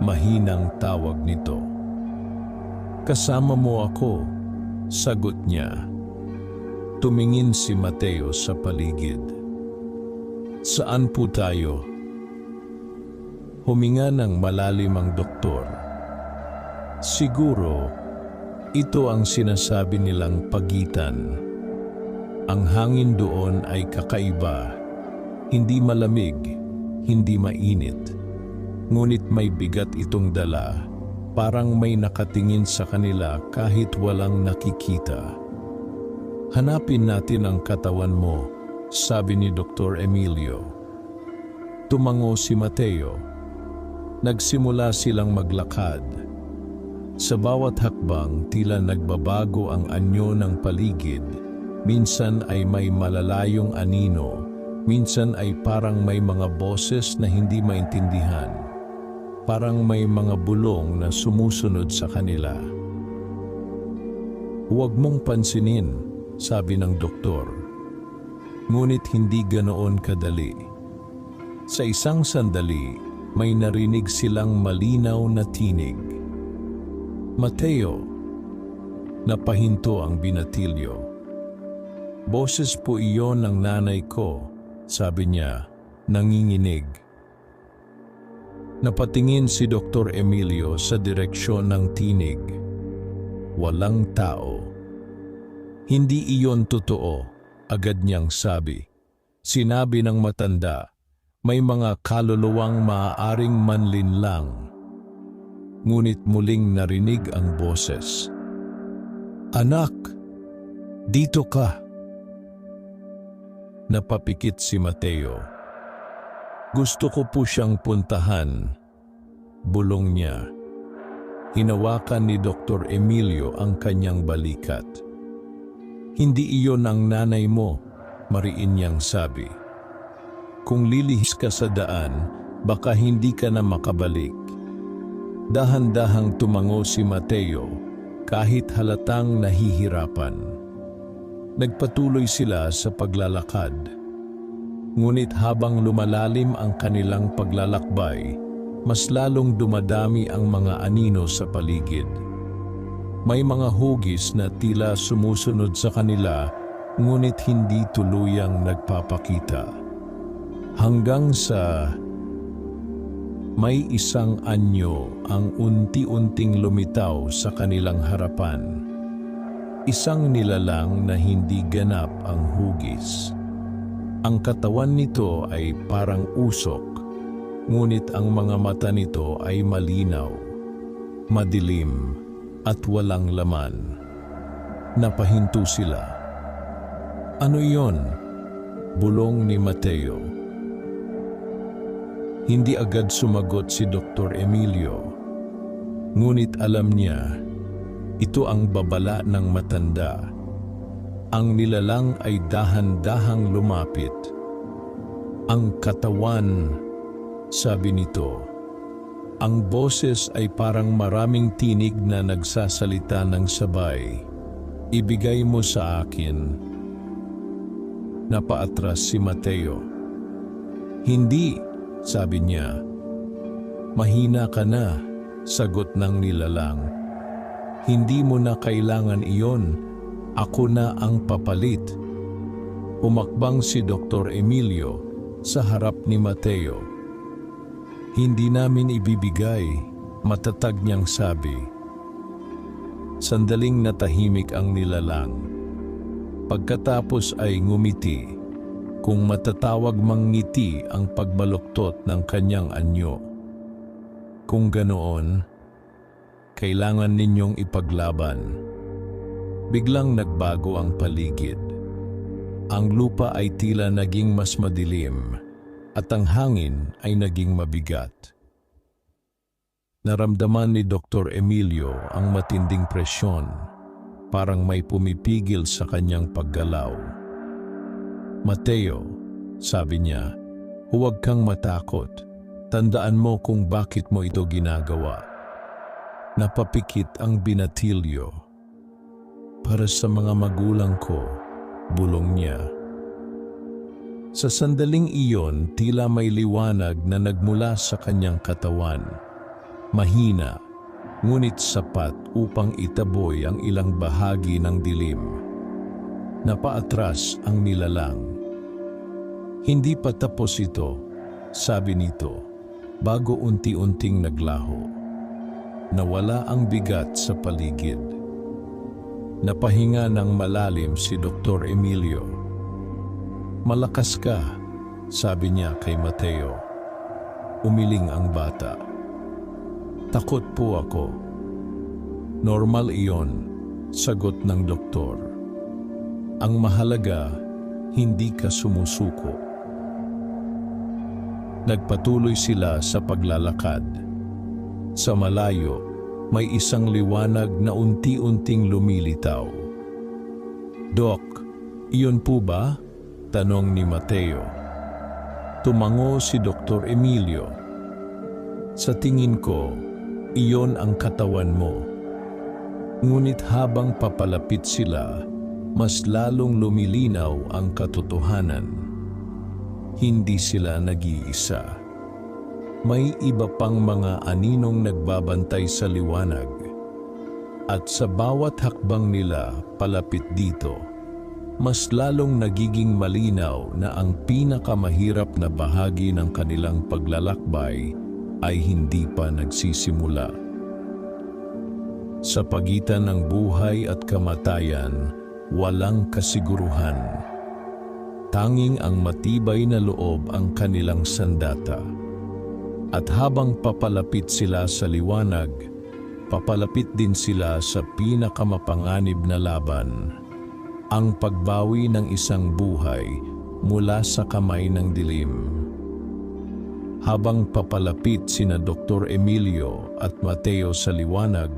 mahinang tawag nito. Kasama mo ako, sagot niya. Tumingin si Mateo sa paligid. Saan po tayo? Huminga ng malalim ang doktor. Siguro, ito ang sinasabi nilang pagitan. Ang hangin doon ay kakaiba. Hindi malamig, hindi mainit. Ngunit may bigat itong dala, parang may nakatingin sa kanila kahit walang nakikita. Hanapin natin ang katawan mo, sabi ni Dr. Emilio. Tumango si Mateo. Nagsimula silang maglakad. Sa bawat hakbang, tila nagbabago ang anyo ng paligid. Minsan ay may malalayong anino, minsan ay parang may mga boses na hindi maintindihan. Parang may mga bulong na sumusunod sa kanila. Huwag mong pansinin, sabi ng doktor. Ngunit hindi ganoon kadali. Sa isang sandali, may narinig silang malinaw na tinig. Mateo, napahinto ang binatilyo. Boses po iyon ng nanay ko, sabi niya, nanginginig. Napatingin si Dr. Emilio sa direksyon ng tinig. Walang tao. Hindi iyon totoo, agad niyang sabi. Sinabi ng matanda, may mga kaluluwang maaaring manlinlang. Ngunit muling narinig ang boses. Anak, dito ka. Napapikit si Mateo. Gusto ko po siyang puntahan. Bulong niya. Hinawakan ni Dr. Emilio ang kanyang balikat. Hindi iyon ang nanay mo, mariin niyang sabi. Kung lilihis ka sa daan, baka hindi ka na makabalik. Dahan-dahang tumango si Mateo, kahit halatang nahihirapan. Nagpatuloy sila sa paglalakad. Ngunit habang lumalalim ang kanilang paglalakbay, mas lalong dumadami ang mga anino sa paligid. May mga hugis na tila sumusunod sa kanila, ngunit hindi tuluyang nagpapakita. Hanggang sa may isang anyo ang unti-unting lumitaw sa kanilang harapan. Isang nilalang na hindi ganap ang hugis. Ang katawan nito ay parang usok, ngunit ang mga mata nito ay malinaw, madilim, at walang laman. Napahinto sila. Ano iyon? Bulong ni Mateo. Hindi agad sumagot si Dr. Emilio. Ngunit alam niya, ito ang babala ng matanda. Ang nilalang ay dahan-dahang lumapit. Ang katawan, sabi nito. Ang boses ay parang maraming tinig na nagsasalita ng sabay. Ibigay mo sa akin. Napaatras si Mateo. Hindi, sabi niya. Mahina ka na, sagot ng nilalang. Hindi mo na kailangan iyon. Ako na ang papalit. Humakbang si Dr. Emilio sa harap ni Mateo. Hindi namin ibibigay, matatag niyang sabi. Sandaling natahimik ang nilalang. Pagkatapos ay ngumiti, kung matatawag mang ngiti ang pagbaluktot ng kanyang anyo. Kung ganoon, kailangan ninyong ipaglaban. Biglang nagbago ang paligid. Ang lupa ay tila naging mas madilim at ang hangin ay naging mabigat. Naramdaman ni Dr. Emilio ang matinding presyon, parang may pumipigil sa kanyang paggalaw. Mateo, sabi niya, huwag kang matakot. Tandaan mo kung bakit mo ito ginagawa. Napapikit ang binatilyo. Para sa mga magulang ko, bulong niya. Sa sandaling iyon, tila may liwanag na nagmula sa kanyang katawan. Mahina, ngunit sapat upang itaboy ang ilang bahagi ng dilim. Napaatras ang nilalang. Hindi pa tapos ito, sabi nito, bago unti-unting naglaho. Nawala ang bigat sa paligid. Napahinga ng malalim si Dr. Emilio. Malakas ka, sabi niya kay Mateo. Umiling ang bata. Takot po ako. Normal iyon, sagot ng doktor. Ang mahalaga, hindi ka sumusuko. Nagpatuloy sila sa paglalakad. Sa malayo, may isang liwanag na unti-unting lumilitaw. Dok, iyon po ba? Tanong ni Mateo. Tumango si Dr. Emilio. Sa tingin ko, iyon ang katawan mo. Ngunit habang papalapit sila, mas lalong lumilinaw ang katotohanan. Hindi sila nag-iisa. May iba pang mga aninong nagbabantay sa liwanag. At sa bawat hakbang nila palapit dito, mas lalong nagiging malinaw na ang pinakamahirap na bahagi ng kanilang paglalakbay ay hindi pa nagsisimula. Sa pagitan ng buhay at kamatayan, walang kasiguruhan. Tanging ang matibay na loob ang kanilang sandata. At habang papalapit sila sa liwanag, papalapit din sila sa pinakamapanganib na laban. Ang pagbawi ng isang buhay mula sa kamay ng dilim. Habang papalapit sina Dr. Emilio at Mateo sa liwanag,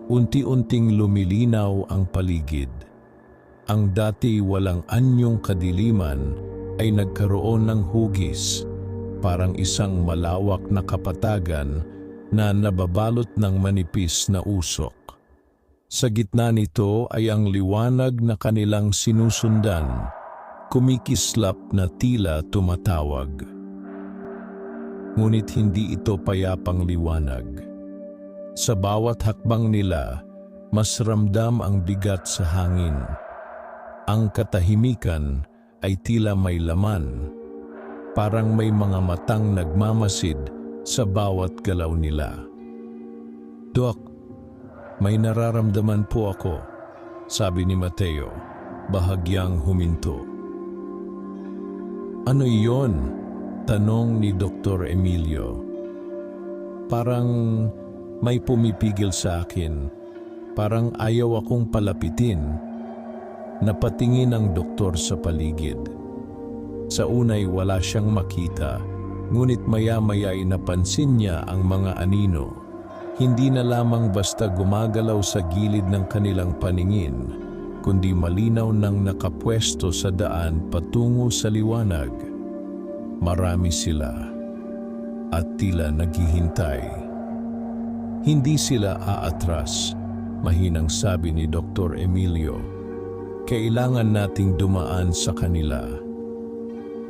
unti-unting lumilinaw ang paligid. Ang dati walang anyong kadiliman ay nagkaroon ng hugis, parang isang malawak na kapatagan na nababalot ng manipis na usok. Sa gitna nito ay ang liwanag na kanilang sinusundan, kumikislap na tila tumatawag. Ngunit hindi ito payapang liwanag. Sa bawat hakbang nila, mas ramdam ang bigat sa hangin. Ang katahimikan ay tila may laman, parang may mga matang nagmamasid sa bawat galaw nila. Dok, may nararamdaman po ako, sabi ni Mateo, bahagyang huminto. Ano iyon? Tanong ni Dr. Emilio. Parang may pumipigil sa akin. Parang ayaw akong palapitin. Napatingin ang doktor sa paligid. Sa unay wala siyang makita, ngunit maya-maya ay napansin niya ang mga anino. Hindi na lamang basta gumagalaw sa gilid ng kanilang paningin, kundi malinaw nang nakapwesto sa daan patungo sa liwanag. Marami sila at tila naghihintay. Hindi sila aatras, mahinang sabi ni Dr. Emilio. Kailangan nating dumaan sa kanila.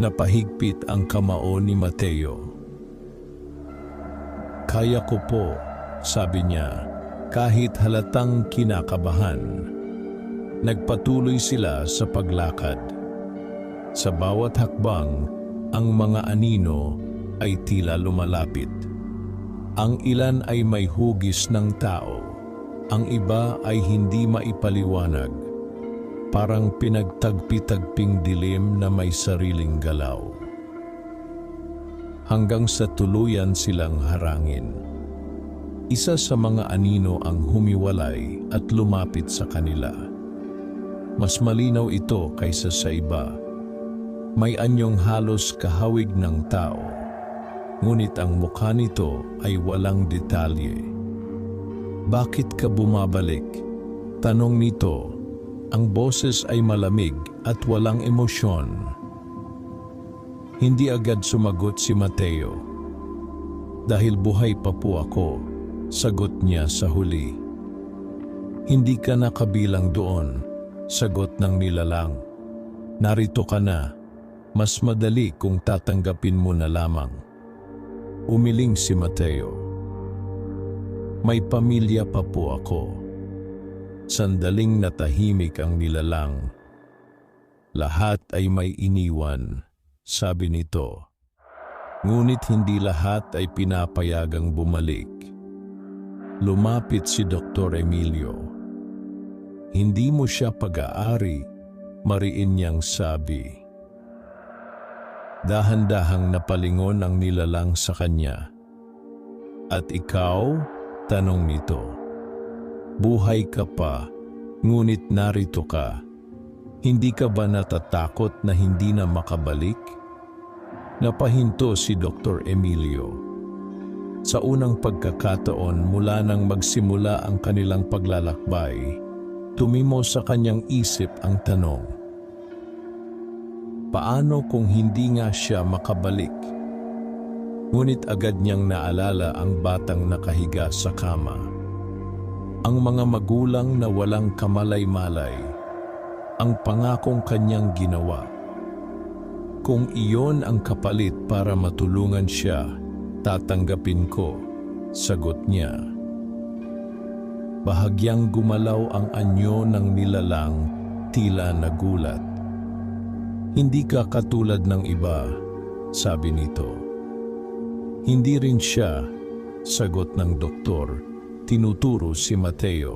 Napahigpit ang kamao ni Mateo. Kaya ko po, sabi niya, kahit halatang kinakabahan. Nagpatuloy sila sa paglakad. Sa bawat hakbang, ang mga anino ay tila lumalapit. Ang ilan ay may hugis ng tao, ang iba ay hindi maipaliwanag, parang pinagtagpi-tagping dilim na may sariling galaw. Hanggang sa tuluyan silang harangin. Isa sa mga anino ang humiwalay at lumapit sa kanila. Mas malinaw ito kaysa sa iba. May anyong halos kahawig ng tao, ngunit ang mukha nito ay walang detalye. Bakit ka bumabalik? Tanong nito. Ang boses ay malamig at walang emosyon. Hindi agad sumagot si Mateo. Dahil buhay pa po ako, sagot niya sa huli. Hindi ka nakabilang doon, sagot ng nilalang. Narito ka na. Mas madali kung tatanggapin mo na lamang. Umiling si Mateo. May pamilya pa po ako. Sandaling natahimik ang nilalang. Lahat ay may iniwan, sabi nito. Ngunit hindi lahat ay pinapayagang bumalik. Lumapit si Dr. Emilio. Hindi mo siya pag-aari, mariin niyang sabi. Dahan-dahang napalingon ang nilalang sa kanya. At ikaw? Tanong nito. Buhay ka pa, ngunit narito ka. Hindi ka ba natatakot na hindi na makabalik? Napahinto si Dr. Emilio. Sa unang pagkakataon mula nang magsimula ang kanilang paglalakbay, tumimo sa kanyang isip ang tanong. Paano kung hindi nga siya makabalik? Ngunit agad niyang naalala ang batang nakahiga sa kama. Ang mga magulang na walang kamalay-malay. Ang pangakong kanyang ginawa. Kung iyon ang kapalit para matulungan siya, tatanggapin ko, sagot niya. Bahagyang gumalaw ang anyo ng nilalang, tila nagulat. Hindi ka katulad ng iba, sabi nito. Hindi rin siya, sagot ng doktor, tinuturo si Mateo.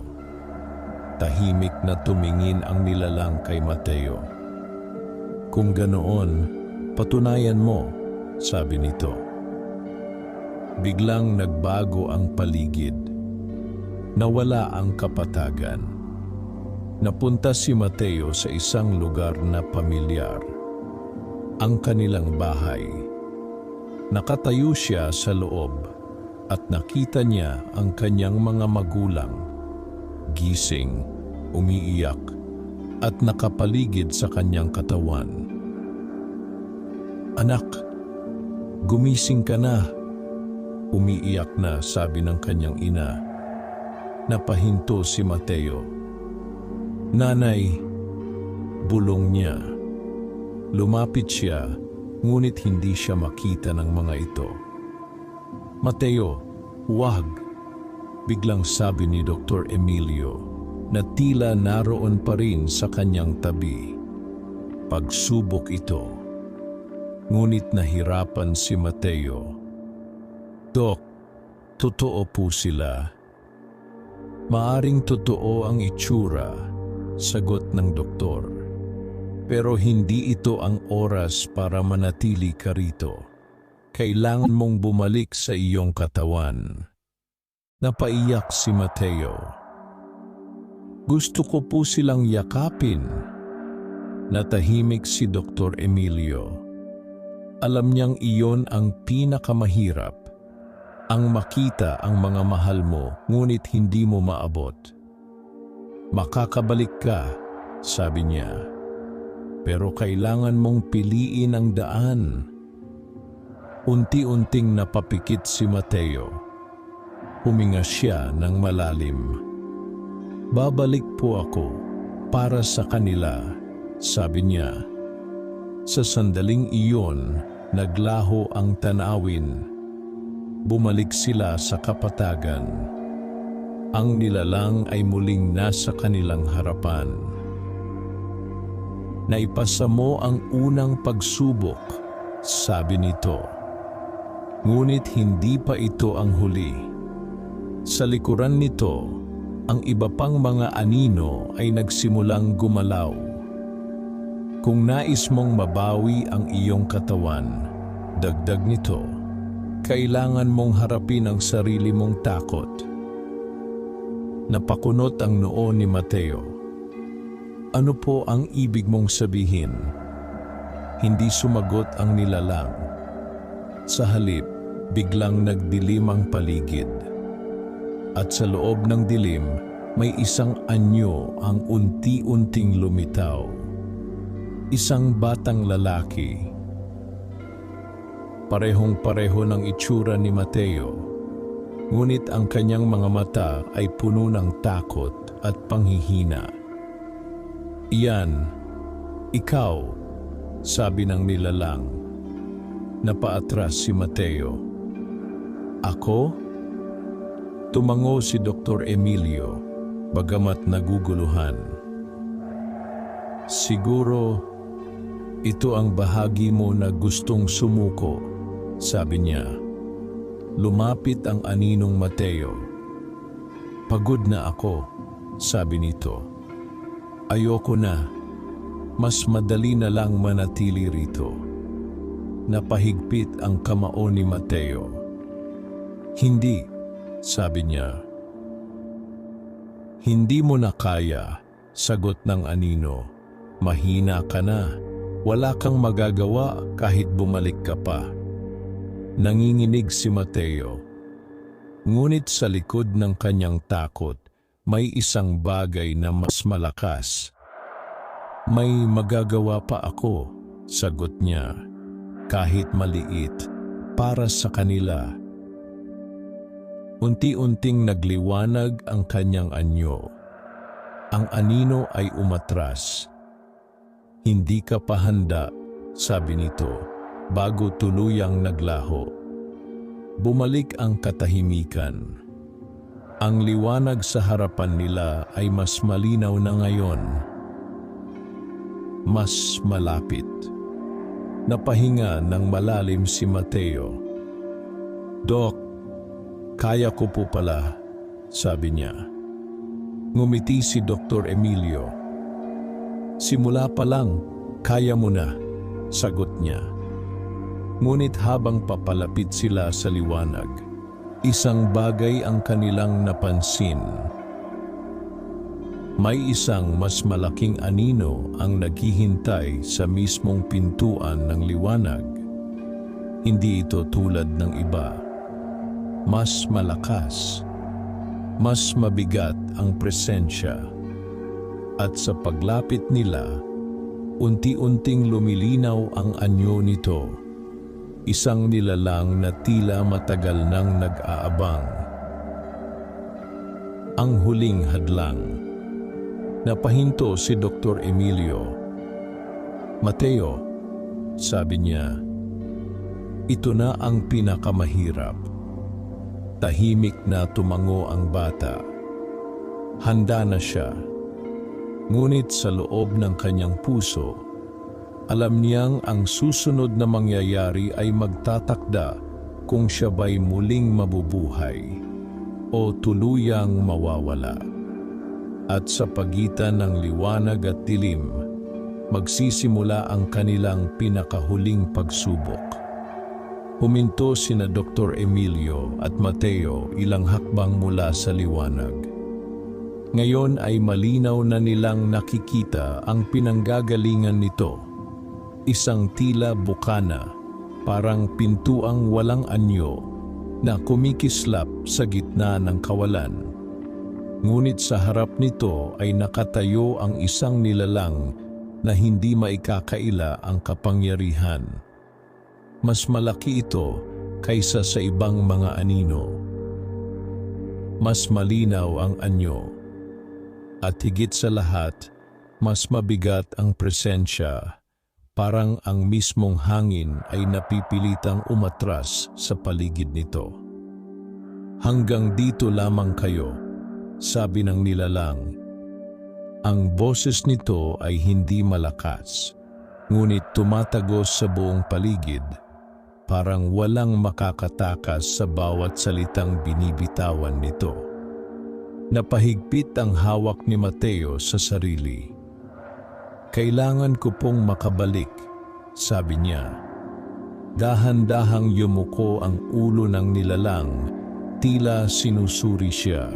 Tahimik na tumingin ang nilalang kay Mateo. Kung ganoon, patunayan mo, sabi nito. Biglang nagbago ang paligid. Nawala ang kapatagan. Napunta si Mateo sa isang lugar na pamilyar. Ang kanilang bahay. Nakatayo siya sa loob at nakita niya ang kanyang mga magulang. Gising, umiiyak, at nakapaligid sa kanyang katawan. Anak, gumising ka na. Umiiyak na, sabi ng kanyang ina. Napahinto si Mateo. Nanay, bulong niya. Lumapit siya, ngunit hindi siya makita ng mga ito. Mateo, huwag, biglang sabi ni Dr. Emilio na tila naroon pa rin sa kanyang tabi. Pagsubok ito. Ngunit nahirapan si Mateo. Dok, totoo po sila. Maaring totoo ang itsura, sagot ng doktor. Pero hindi ito ang oras para manatili ka rito. Kailangan mong bumalik sa iyong katawan. Napaiyak si Mateo. Gusto ko po silang yakapin. Natahimik si Dr. Emilio. Alam niyang iyon ang pinakamahirap. Ang makita ang mga mahal mo, ngunit hindi mo maabot. Makakabalik ka, sabi niya. Pero kailangan mong piliin ang daan. Unti-unting napapikit si Mateo. Huminga siya ng malalim. Babalik po ako para sa kanila, sabi niya. Sa sandaling iyon, naglaho ang tanawin. Bumalik sila sa kapatagan. Ang nilalang ay muling nasa kanilang harapan. Naipasa mo ang unang pagsubok, sabi nito. Ngunit hindi pa ito ang huli. Sa likuran nito, ang iba pang mga anino ay nagsimulang gumalaw. Kung nais mong mabawi ang iyong katawan, dagdag nito, kailangan mong harapin ang sarili mong takot. Napakunot ang noo ni Mateo. Ano po ang ibig mong sabihin? Hindi sumagot ang nilalang. Sa halip, biglang nagdilim ang paligid. At sa loob ng dilim, may isang anyo ang unti-unting lumitaw. Isang batang lalaki. Parehong-pareho ng itsura ni Mateo, ngunit ang kanyang mga mata ay puno ng takot at panghihina. Iyan, ikaw, sabi ng nilalang. Napaatras si Mateo. Ako? Tumango si Dr. Emilio, bagamat naguguluhan. Siguro, ito ang bahagi mo na gustong sumuko, sabi niya. Lumapit ang aninong Mateo. Pagod na ako, sabi nito. Ayoko na. Mas madali na lang manatili rito. Napahigpit ang kamao ni Mateo. Hindi, sabi niya. Hindi mo na kaya, sagot ng anino. Mahina ka na. Wala kang magagawa kahit bumalik ka pa. Nanginginig si Mateo. Ngunit sa likod ng kanyang takot, may isang bagay na mas malakas. May magagawa pa ako, sagot niya. Kahit maliit, para sa kanila. Unti-unting nagliwanag ang kanyang anyo. Ang anino ay umatras. Hindi ka pa handa, sabi nito, bago tuluyang naglaho. Bumalik ang katahimikan. Ang liwanag sa harapan nila ay mas malinaw na ngayon. Mas malapit. Napahinga ng malalim si Mateo. Dok, kaya ko po pala, sabi niya. Ngumiti si Dr. Emilio. Simula pa lang, kaya mo na, sagot niya. Ngunit habang papalapit sila sa liwanag, isang bagay ang kanilang napansin. May isang mas malaking anino ang naghihintay sa mismong pintuan ng liwanag. Hindi ito tulad ng iba. Mas malakas, mas mabigat ang presensya. At sa paglapit nila, unti-unting lumilinaw ang anyo nito. Isang nilalang na tila matagal nang nag-aabang. Ang huling hadlang. Napahinto si Dr. Emilio. Mateo, sabi niya, ito na ang pinakamahirap. Tahimik na tumango ang bata. Handa na siya. Ngunit sa loob ng kanyang puso, alam niyang ang susunod na mangyayari ay magtatakda kung siya ba'y muling mabubuhay o tuluyang mawawala. At sa pagitan ng liwanag at dilim, magsisimula ang kanilang pinakahuling pagsubok. Huminto sina Dr. Emilio at Mateo ilang hakbang mula sa liwanag. Ngayon ay malinaw na nilang nakikita ang pinanggagalingan nito. Isang tila bukana, parang pintuang walang anyo na kumikislap sa gitna ng kawalan. Ngunit sa harap nito ay nakatayo ang isang nilalang na hindi maikakaila ang kapangyarihan. Mas malaki ito kaysa sa ibang mga anino. Mas malinaw ang anyo. At higit sa lahat, mas mabigat ang presensya. Parang ang mismong hangin ay napipilitang umatras sa paligid nito. Hanggang dito lamang kayo, sabi ng nilalang. Ang boses nito ay hindi malakas, ngunit tumatagos sa buong paligid, parang walang makakatakas sa bawat salitang binibitawan nito. Napahigpit ang hawak ni Mateo sa sarili. Kailangan ko pong makabalik, sabi niya. Dahan-dahang yumuko ang ulo ng nilalang, tila sinusuri siya.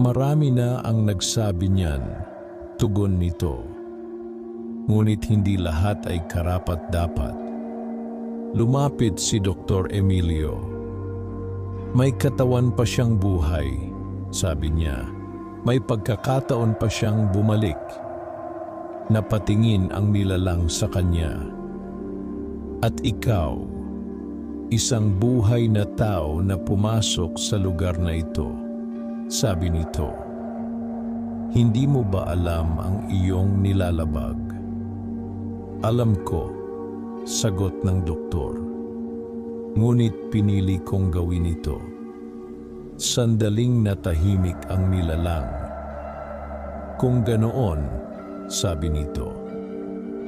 Marami na ang nagsabi niyan, tugon nito. Ngunit hindi lahat ay karapat-dapat. Lumapit si Dr. Emilio. May katawan pa siyang buhay, sabi niya. May pagkakataon pa siyang bumalik. Napatingin ang nilalang sa kanya. At ikaw, isang buhay na tao na pumasok sa lugar na ito, sabi nito. Hindi mo ba alam ang iyong nilalabag? Alam ko, sagot ng doktor. Ngunit pinili kong gawin ito. Sandaling natahimik ang nilalang. Kung ganoon, sabi nito,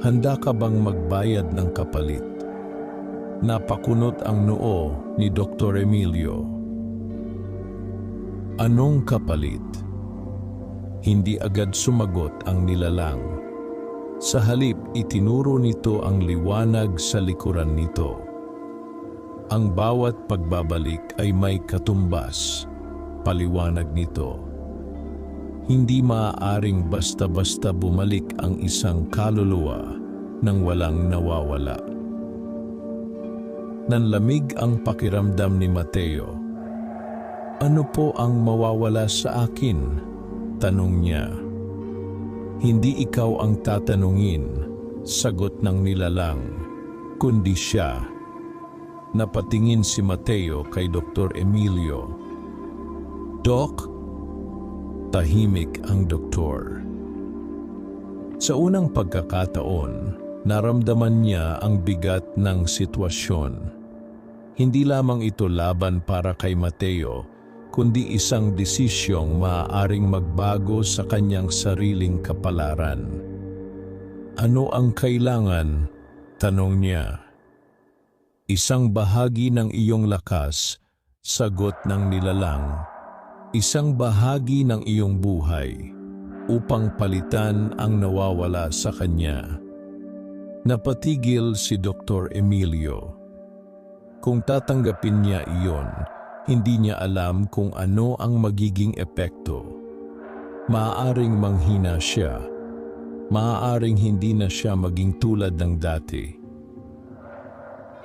handa ka bang magbayad ng kapalit? Napakunot ang noo ni Dr. Emilio. Anong kapalit? Hindi agad sumagot ang nilalang. Sa halip, itinuro nito ang liwanag sa likuran nito. Ang bawat pagbabalik ay may katumbas, paliwanag nito. Hindi maaaring basta-basta bumalik ang isang kaluluwa nang walang nawawala. Nanlamig ang pakiramdam ni Mateo. Ano po ang mawawala sa akin? Tanong niya. Hindi ikaw ang tatanungin, sagot ng nilalang, kundi siya. Napatingin si Mateo kay Dr. Emilio. Doc? Tahimik ang doktor. Sa unang pagkakataon, naramdaman niya ang bigat ng sitwasyon. Hindi lamang ito laban para kay Mateo, kundi isang desisyong maaaring magbago sa kanyang sariling kapalaran. Ano ang kailangan? Tanong niya. Isang bahagi ng iyong lakas, sagot ng nilalang. Isang bahagi ng iyong buhay upang palitan ang nawawala sa kanya. Napatigil si Dr. Emilio. Kung tatanggapin niya iyon, hindi niya alam kung ano ang magiging epekto. Maaaring manghina siya. Maaaring hindi na siya maging tulad ng dati.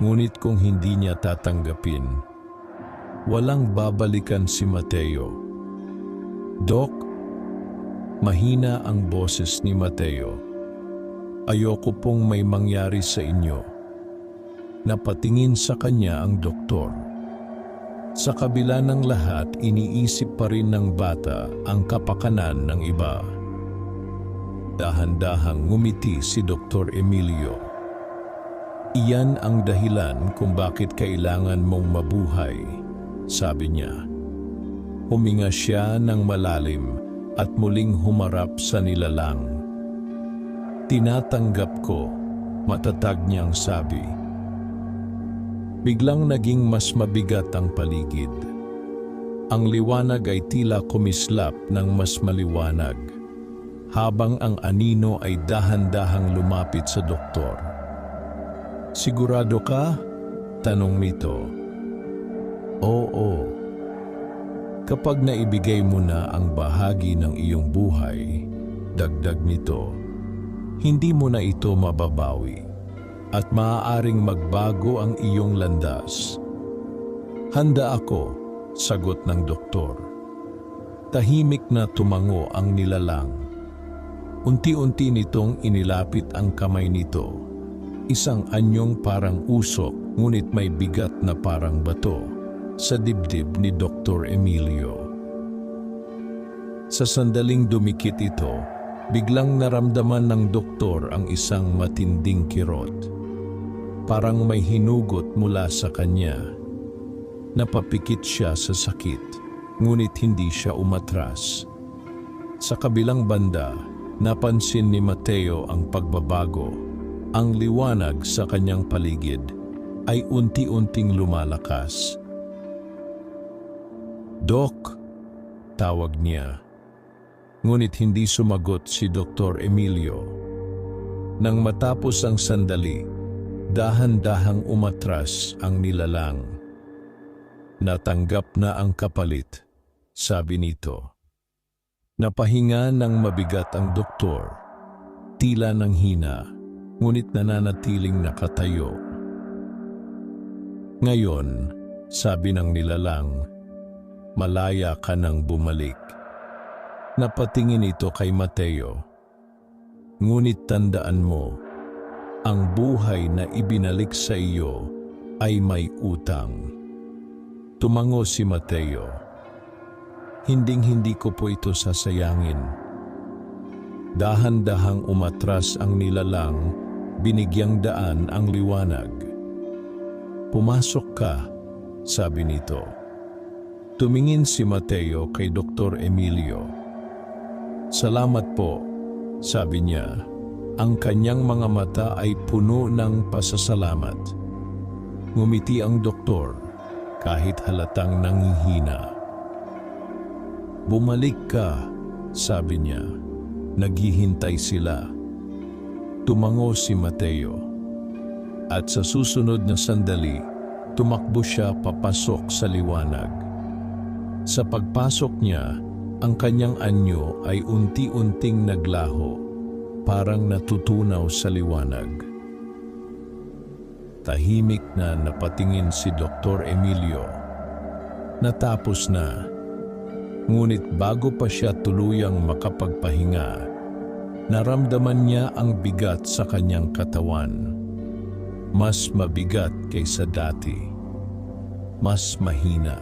Ngunit kung hindi niya tatanggapin, walang babalikan si Mateo. Dok, mahina ang boses ni Mateo. Ayoko pong may mangyari sa inyo. Napatingin sa kanya ang doktor. Sa kabila ng lahat, iniisip pa rin ng bata ang kapakanan ng iba. Dahan-dahang ngumiti si Dr. Emilio. Iyan ang dahilan kung bakit kailangan mong mabuhay, sabi niya. Huminga siya ng malalim at muling humarap sa nilalang. Tinatanggap ko, matatag niyang sabi. Biglang naging mas mabigat ang paligid. Ang liwanag ay tila kumislap ng mas maliwanag, habang ang anino ay dahan-dahang lumapit sa doktor. "Sigurado ka?" tanong nito. "Oo. Kapag naibigay mo na ang bahagi ng iyong buhay," dagdag nito, "hindi mo na ito mababawi at maaaring magbago ang iyong landas." "Handa ako," sagot ng doktor. Tahimik na tumango ang nilalang. Unti-unti nitong inilapit ang kamay nito. Isang anyong parang usok, ngunit may bigat na parang bato sa dibdib ni Dr. Emilio. Sa sandaling dumikit ito, biglang naramdaman ng doktor ang isang matinding kirot. Parang may hinugot mula sa kanya. Napapikit siya sa sakit, ngunit hindi siya umatras. Sa kabilang banda, napansin ni Mateo ang pagbabago. Ang liwanag sa kanyang paligid ay unti-unting lumalakas. "Dok," tawag niya. Ngunit hindi sumagot si Dr. Emilio. Nang matapos ang sandali, dahan-dahang umatras ang nilalang. "Natanggap na ang kapalit," sabi nito. Napahinga ng mabigat ang doktor, tila ng hina, ngunit nananatiling nakatayo. "Ngayon," sabi ng nilalang, "malaya ka nang bumalik." Napatingin ito kay Mateo. "Ngunit tandaan mo, ang buhay na ibinalik sa iyo ay may utang." Tumango si Mateo. "Hinding-hindi ko po ito sasayangin." Dahan-dahang umatras ang nilalang, binigyang daan ang liwanag. "Pumasok ka," sabi nito. Tumingin si Mateo kay Dr. Emilio. "Salamat po," sabi niya. Ang kanyang mga mata ay puno ng pasasalamat. Ngumiti ang doktor, kahit halatang nanghihina. "Bumalik ka," sabi niya. Naghihintay sila. Tumango si Mateo. At sa susunod na sandali, tumakbo siya papasok sa liwanag. Sa pagpasok niya, ang kanyang anyo ay unti-unting naglaho, parang natutunaw sa liwanag. Tahimik na napatingin si Dr. Emilio. Natapos na. Ngunit bago pa siya tuluyang makapagpahinga, naramdaman niya ang bigat sa kanyang katawan. Mas mabigat kaysa dati. Mas mahina.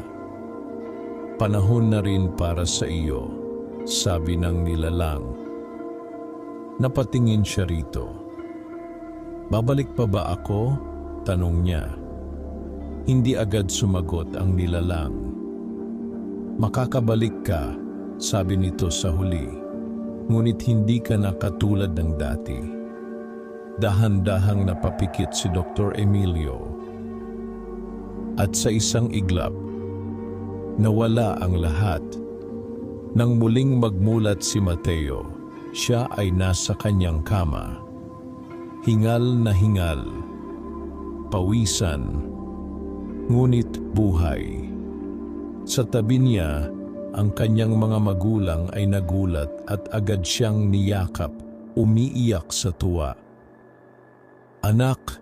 "Panahon na rin para sa iyo," sabi ng nilalang. Napatingin siya rito. "Babalik pa ba ako?" tanong niya. Hindi agad sumagot ang nilalang. "Makakabalik ka," sabi nito sa huli. "Ngunit hindi ka na katulad ng dati." Dahan-dahang napapikit si Dr. Emilio. At sa isang iglap, nawala ang lahat. Nang muling magmulat si Mateo, siya ay nasa kanyang kama. Hingal na hingal. Pawisan. Ngunit buhay. Sa tabi niya, ang kanyang mga magulang ay nagulat at agad siyang niyakap, umiiyak sa tuwa. "Anak,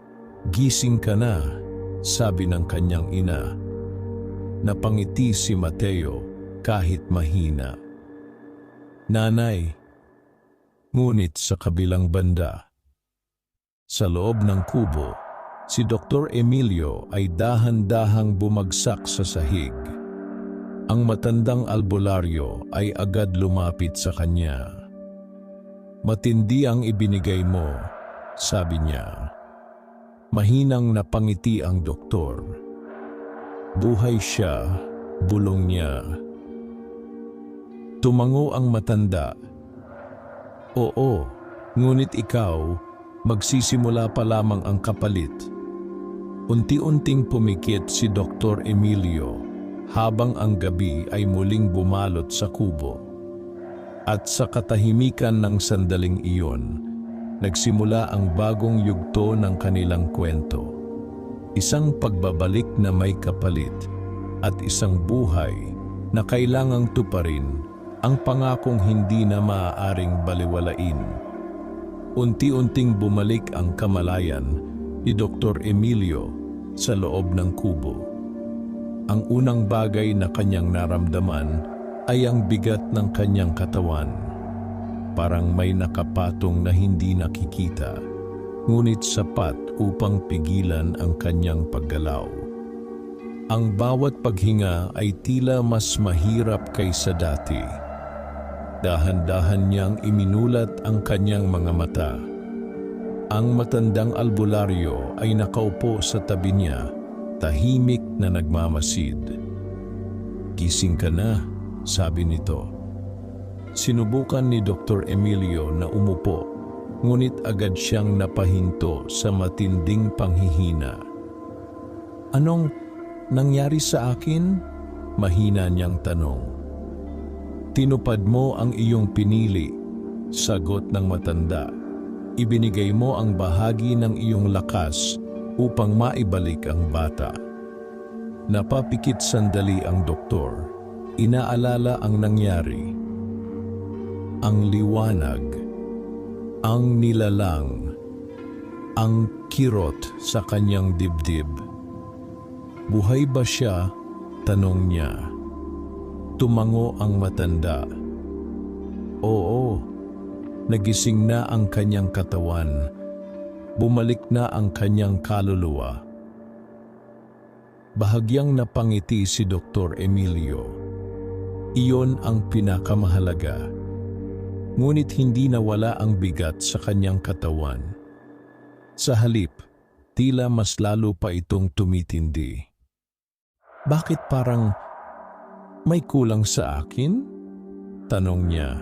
gising ka na," sabi ng kanyang ina. Napangiti si Mateo kahit mahina. "Nanay." Ngunit sa kabilang banda, sa loob ng kubo, si Dr. Emilio ay dahan-dahang bumagsak sa sahig. Ang matandang albularyo ay agad lumapit sa kanya. "Matindi ang ibinigay mo," sabi niya. Mahinang napangiti ang doktor. "Buhay siya," bulong niya. Tumango ang matanda. "Oo, ngunit ikaw, magsisimula pa lamang ang kapalit." Unti-unting pumikit si Dr. Emilio. habang ang gabi ay muling bumalot sa kubo. At sa katahimikan ng sandaling iyon, nagsimula ang bagong yugto ng kanilang kwento. Isang pagbabalik na may kapalit at isang buhay na kailangang tuparin ang pangakong hindi na maaaring baliwalain. Unti-unting bumalik ang kamalayan ni Dr. Emilio sa loob ng kubo. Ang unang bagay na kanyang naramdaman ay ang bigat ng kanyang katawan. Parang may nakapatong na hindi nakikita, ngunit sapat upang pigilan ang kanyang paggalaw. Ang bawat paghinga ay tila mas mahirap kaysa dati. Dahan-dahan niyang iminulat ang kanyang mga mata. Ang matandang albularyo ay nakaupo sa tabi niya, tahimik na nagmamasid. "Gising ka na," sabi nito. Sinubukan ni Dr. Emilio na umupo, ngunit agad siyang napahinto sa matinding panghihina. "Anong nangyari sa akin?" mahina niyang tanong. "Tinupad mo ang iyong pinili," sagot ng matanda. "Ibinigay mo ang bahagi ng iyong lakas upang maibalik ang bata." Napapikit sandali ang doktor. Inaalala ang nangyari. Ang liwanag, ang nilalang, ang kirot sa kanyang dibdib. "Buhay ba siya?" tanong niya. Tumango ang matanda. "Oo, nagising na ang kanyang katawan. Bumalik na ang kanyang kaluluwa." Bahagyang napangiti si Dr. Emilio. Iyon ang pinakamahalaga. Ngunit hindi nawala ang bigat sa kanyang katawan. Sa halip, tila mas lalo pa itong tumitindi. "Bakit parang may kulang sa akin?" tanong niya.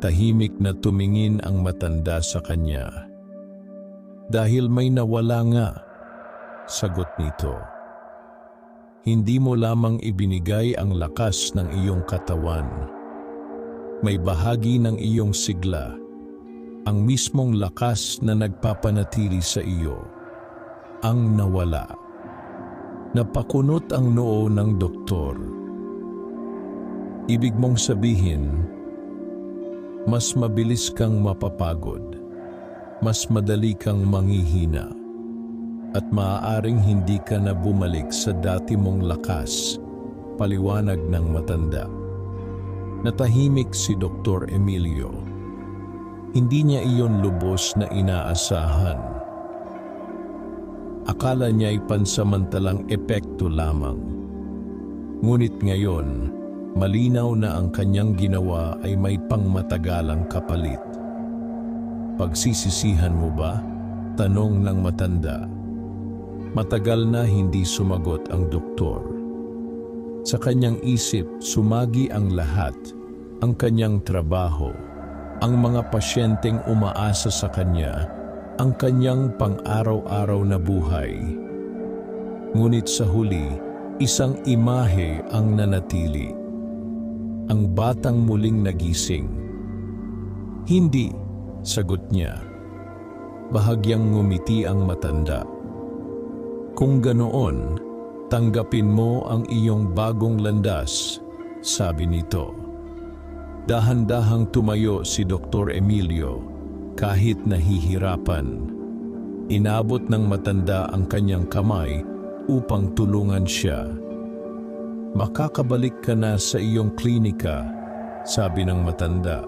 Tahimik na tumingin ang matanda sa kanya. "Dahil may nawala nga," sagot nito. "Hindi mo lamang ibinigay ang lakas ng iyong katawan. May bahagi ng iyong sigla, ang mismong lakas na nagpapanatili sa iyo, ang nawala." Napakunot ang noo ng doktor. "Ibig mong sabihin, mas mabilis kang mapapagod, mas madali kang manghihina, at maaaring hindi ka na bumalik sa dati mong lakas," paliwanag ng matanda. Natahimik si Dr. Emilio. Hindi niya iyon lubos na inaasahan. Akala niya ay pansamantalang epekto lamang. Ngunit ngayon, malinaw na ang kanyang ginawa ay may pangmatagalang kapalit. "Pagsisisihan mo ba?" tanong ng matanda. Matagal na hindi sumagot ang doktor. Sa kanyang isip, sumagi ang lahat, ang kanyang trabaho, ang mga pasyenteng umaasa sa kanya, ang kanyang pang-araw-araw na buhay. Ngunit sa huli, isang imahe ang nanatili. Ang batang muling nagising. "Hindi," sagot niya. Bahagyang ngumiti ang matanda. "Kung ganoon, tanggapin mo ang iyong bagong landas," sabi nito. Dahan-dahang tumayo si Dr. Emilio. Kahit nahihirapan, inabot ng matanda ang kanyang kamay upang tulungan siya. "Makakabalik ka na sa iyong klinika," sabi ng matanda.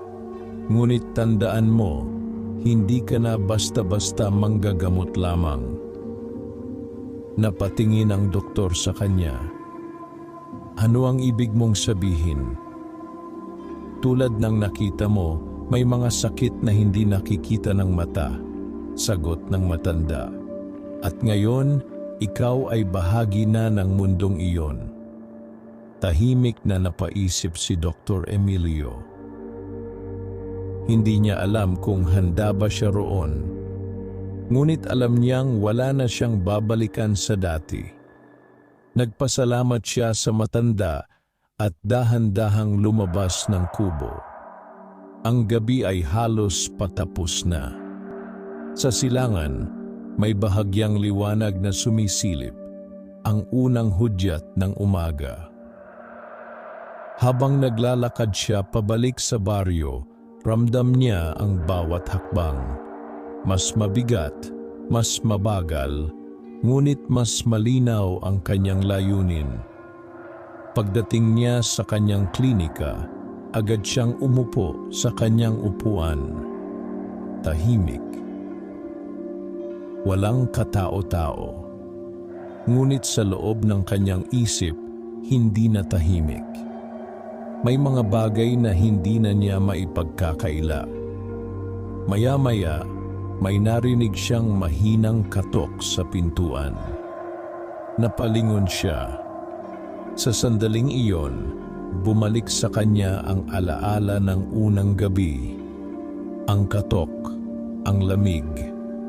"Ngunit tandaan mo, hindi ka na basta-basta manggagamot lamang." Napatingin ang doktor sa kanya. "Ano ang ibig mong sabihin?" "Tulad ng nakita mo, may mga sakit na hindi nakikita ng mata," sagot ng matanda. "At ngayon, ikaw ay bahagi na ng mundong iyon." Tahimik na napaisip si Dr. Emilio. Hindi niya alam kung handa ba siya roon. Ngunit alam niyang wala na siyang babalikan sa dati. Nagpasalamat siya sa matanda at dahan-dahang lumabas ng kubo. Ang gabi ay halos patapos na. Sa silangan, may bahagyang liwanag na sumisilip, ang unang hudyat ng umaga. Habang naglalakad siya pabalik sa baryo, ramdam niya ang bawat hakbang. Mas mabigat, mas mabagal, ngunit mas malinaw ang kanyang layunin. Pagdating niya sa kanyang klinika, agad siyang umupo sa kanyang upuan. Tahimik. Walang katao-tao. Ngunit sa loob ng kanyang isip, hindi na tahimik. May mga bagay na hindi na niya maipagkakaila. Maya-maya, may narinig siyang mahinang katok sa pintuan. Napalingon siya. Sa sandaling iyon, bumalik sa kanya ang alaala ng unang gabi. Ang katok, ang lamig,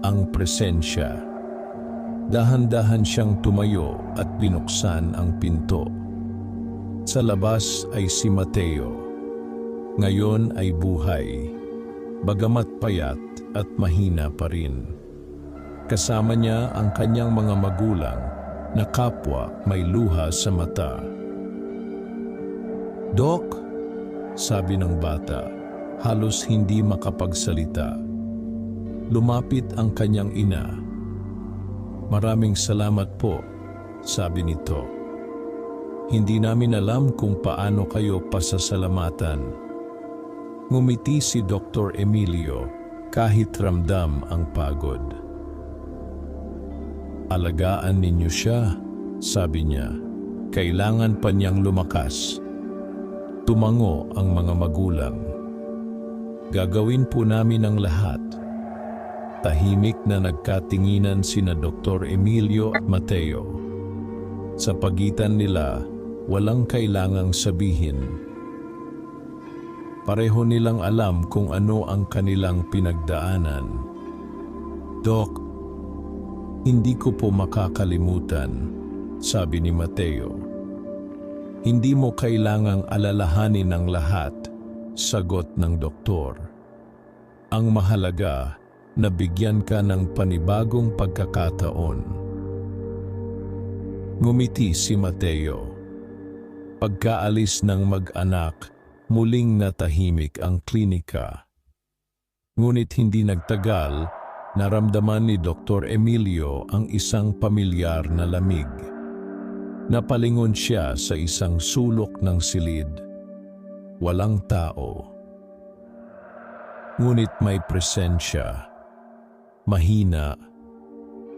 ang presensya. Dahan-dahan siyang tumayo at binuksan ang pinto. Sa labas ay si Mateo. Ngayon ay buhay. Bagamat payat at mahina pa rin. Kasama niya ang kanyang mga magulang na kapwa may luha sa mata. "Dok," sabi ng bata, halos hindi makapagsalita. Lumapit ang kanyang ina. "Maraming salamat po," sabi nito. "Hindi namin alam kung paano kayo pasasalamatan." Ngumiti si Dr. Emilio kahit ramdam ang pagod. "Alagaan ninyo siya," sabi niya. "Kailangan pa niyang lumakas." Tumango ang mga magulang. "Gagawin po namin ang lahat." Tahimik na nagkatinginan sina Dr. Emilio at Mateo. Sa pagitan nila, walang kailangang sabihin. Pareho nilang alam kung ano ang kanilang pinagdaanan. "Dok, hindi ko po makakalimutan," sabi ni Mateo. "Hindi mo kailangang alalahanin ang lahat," sagot ng doktor. "Ang mahalaga, nabigyan ka ng panibagong pagkakataon." Ngumiti si Mateo. Pagkaalis ng mag-anak, muling natahimik ang klinika. Ngunit hindi nagtagal, naramdaman ni Dr. Emilio ang isang pamilyar na lamig. Napalingon siya sa isang sulok ng silid. Walang tao. Ngunit may presensya. Mahina,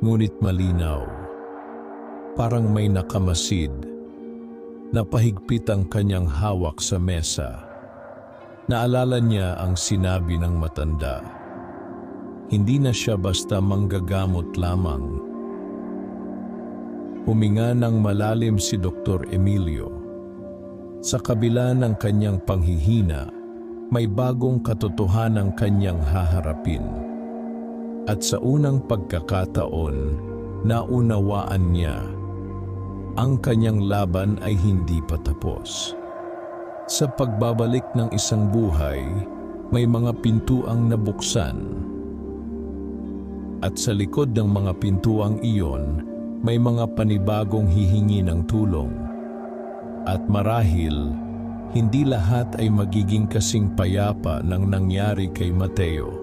ngunit malinaw. Parang may nakamasid. Napahigpit ang kanyang hawak sa mesa. Naalala niya ang sinabi ng matanda. Hindi na siya basta manggagamot lamang. Huminga ng malalim si Dr. Emilio. Sa kabila ng kanyang panghihina, may bagong katotohanang kanyang haharapin. At sa unang pagkakataon, naunawaan niya. Ang kanyang laban ay hindi pa tapos. Sa pagbabalik ng isang buhay, may mga pintuang nabuksan. At sa likod ng mga pintuang iyon, may mga panibagong hihingi ng tulong. At marahil, hindi lahat ay magiging kasing payapa ng nangyari kay Mateo.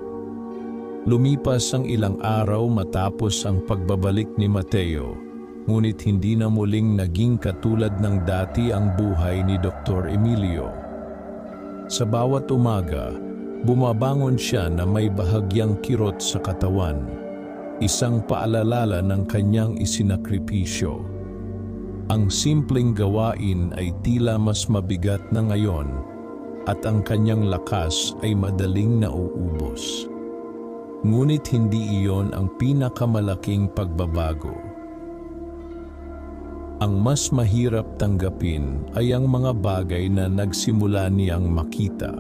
Lumipas ang ilang araw matapos ang pagbabalik ni Mateo. Ngunit hindi na muling naging katulad ng dati ang buhay ni Dr. Emilio. Sa bawat umaga, bumabangon siya na may bahagyang kirot sa katawan, isang paalala ng kanyang isinakripisyo. Ang simpleng gawain ay tila mas mabigat na ngayon at ang kanyang lakas ay madaling nauubos. Ngunit hindi iyon ang pinakamalaking pagbabago. Ang mas mahirap tanggapin ay ang mga bagay na nagsimula niyang makita.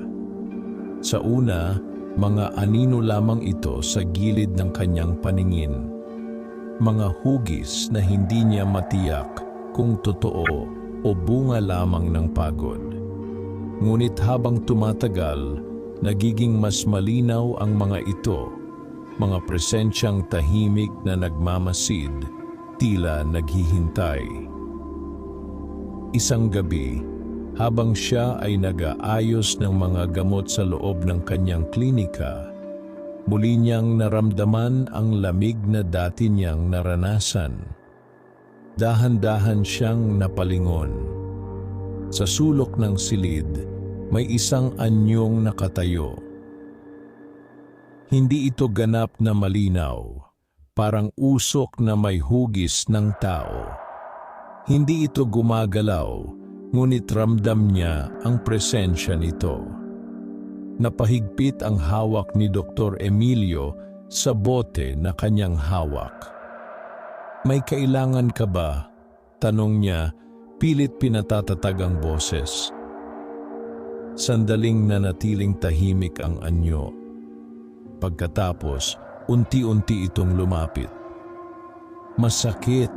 Sa una, mga anino lamang ito sa gilid ng kanyang paningin. Mga hugis na hindi niya matiyak kung totoo o bunga lamang ng pagod. Ngunit habang tumatagal, nagiging mas malinaw ang mga ito, mga presensyang tahimik na nagmamasid, tila naghihintay. Isang gabi, habang siya ay nag-aayos ng mga gamot sa loob ng kanyang klinika, muli niyang naramdaman ang lamig na dati niyang naranasan. Dahan-dahan siyang napalingon. Sa sulok ng silid, may isang anyong nakatayo. Hindi ito ganap na malinaw, parang usok na may hugis ng tao. Hindi ito gumagalaw, ngunit ramdam niya ang presensya nito. Napahigpit ang hawak ni Dr. Emilio sa bote na kanyang hawak. "May kailangan ka ba?" tanong niya, pilit pinatatatag ang boses. Sandaling nanatiling tahimik ang anyo. Pagkatapos, unti-unti itong lumapit. "Masakit,"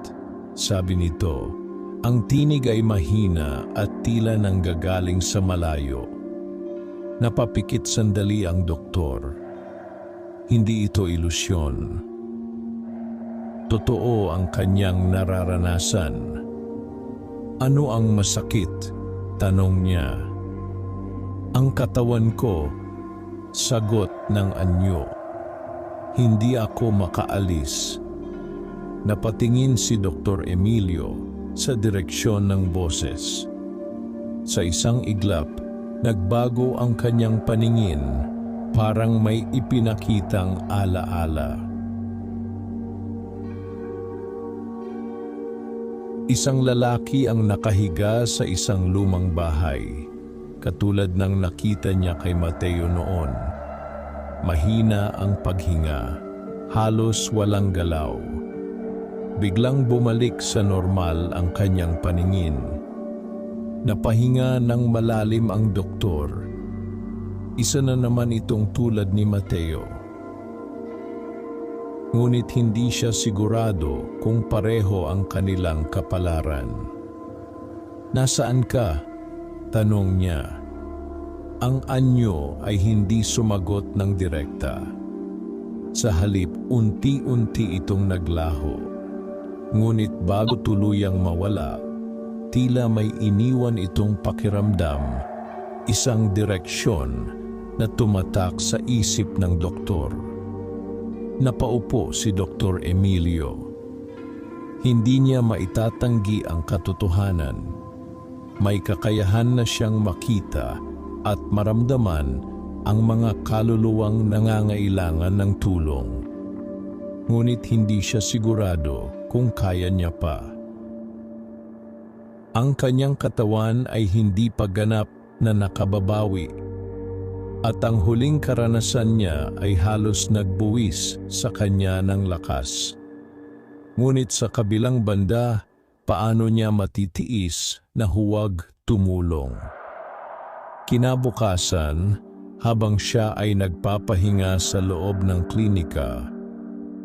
sabi nito. Ang tinig ay mahina at tila nanggagaling sa malayo. Napapikit sandali ang doktor. Hindi ito ilusyon. Totoo ang kanyang nararanasan. "Ano ang masakit?" tanong niya. "Ang katawan ko," sagot ng anyo. "Hindi ako makaalis." Napatingin si Dr. Emilio sa direksyon ng boses. Sa isang iglap, nagbago ang kanyang paningin, parang may ipinakitang alaala. Isang lalaki ang nakahiga sa isang lumang bahay, katulad ng nakita niya kay Mateo noon. Mahina ang paghinga, halos walang galaw. Biglang bumalik sa normal ang kanyang paningin. Napahinga ng malalim ang doktor. Isa na naman itong tulad ni Mateo. Ngunit hindi siya sigurado kung pareho ang kanilang kapalaran. "Nasaan ka?" tanong niya. Ang anyo ay hindi sumagot ng direkta. Sa halip, unti-unti itong naglaho. Ngunit bago tuluyang mawala, tila may iniwan itong pakiramdam, isang direksyon na tumatak sa isip ng doktor. Napaupo si Dr. Emilio. Hindi niya maitatanggi ang katotohanan. May kakayahan na siyang makita at maramdaman ang mga kaluluwang nangangailangan ng tulong. Ngunit hindi siya sigurado kung kaya niya pa. Ang kanyang katawan ay hindi pa ganap na nakababawi, at ang huling karanasan niya ay halos nagbuwis sa kanya ng lakas. Ngunit sa kabilang banda, paano niya matitiis na huwag tumulong? Kinabukasan, habang siya ay nagpapahinga sa loob ng klinika,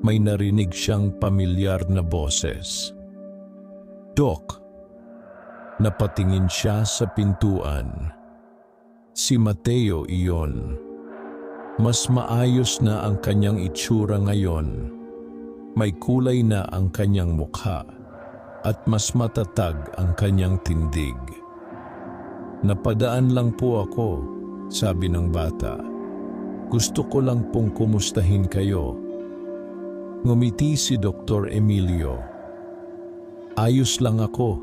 may narinig siyang pamilyar na boses. "Dok!" Napatingin siya sa pintuan. Si Mateo iyon. Mas maayos na ang kanyang itsura ngayon. May kulay na ang kanyang mukha at mas matatag ang kanyang tindig. "Napadaan lang po ako," sabi ng bata. "Gusto ko lang pong kumustahin kayo." Ngumiti si Dr. Emilio. "Ayos lang ako,"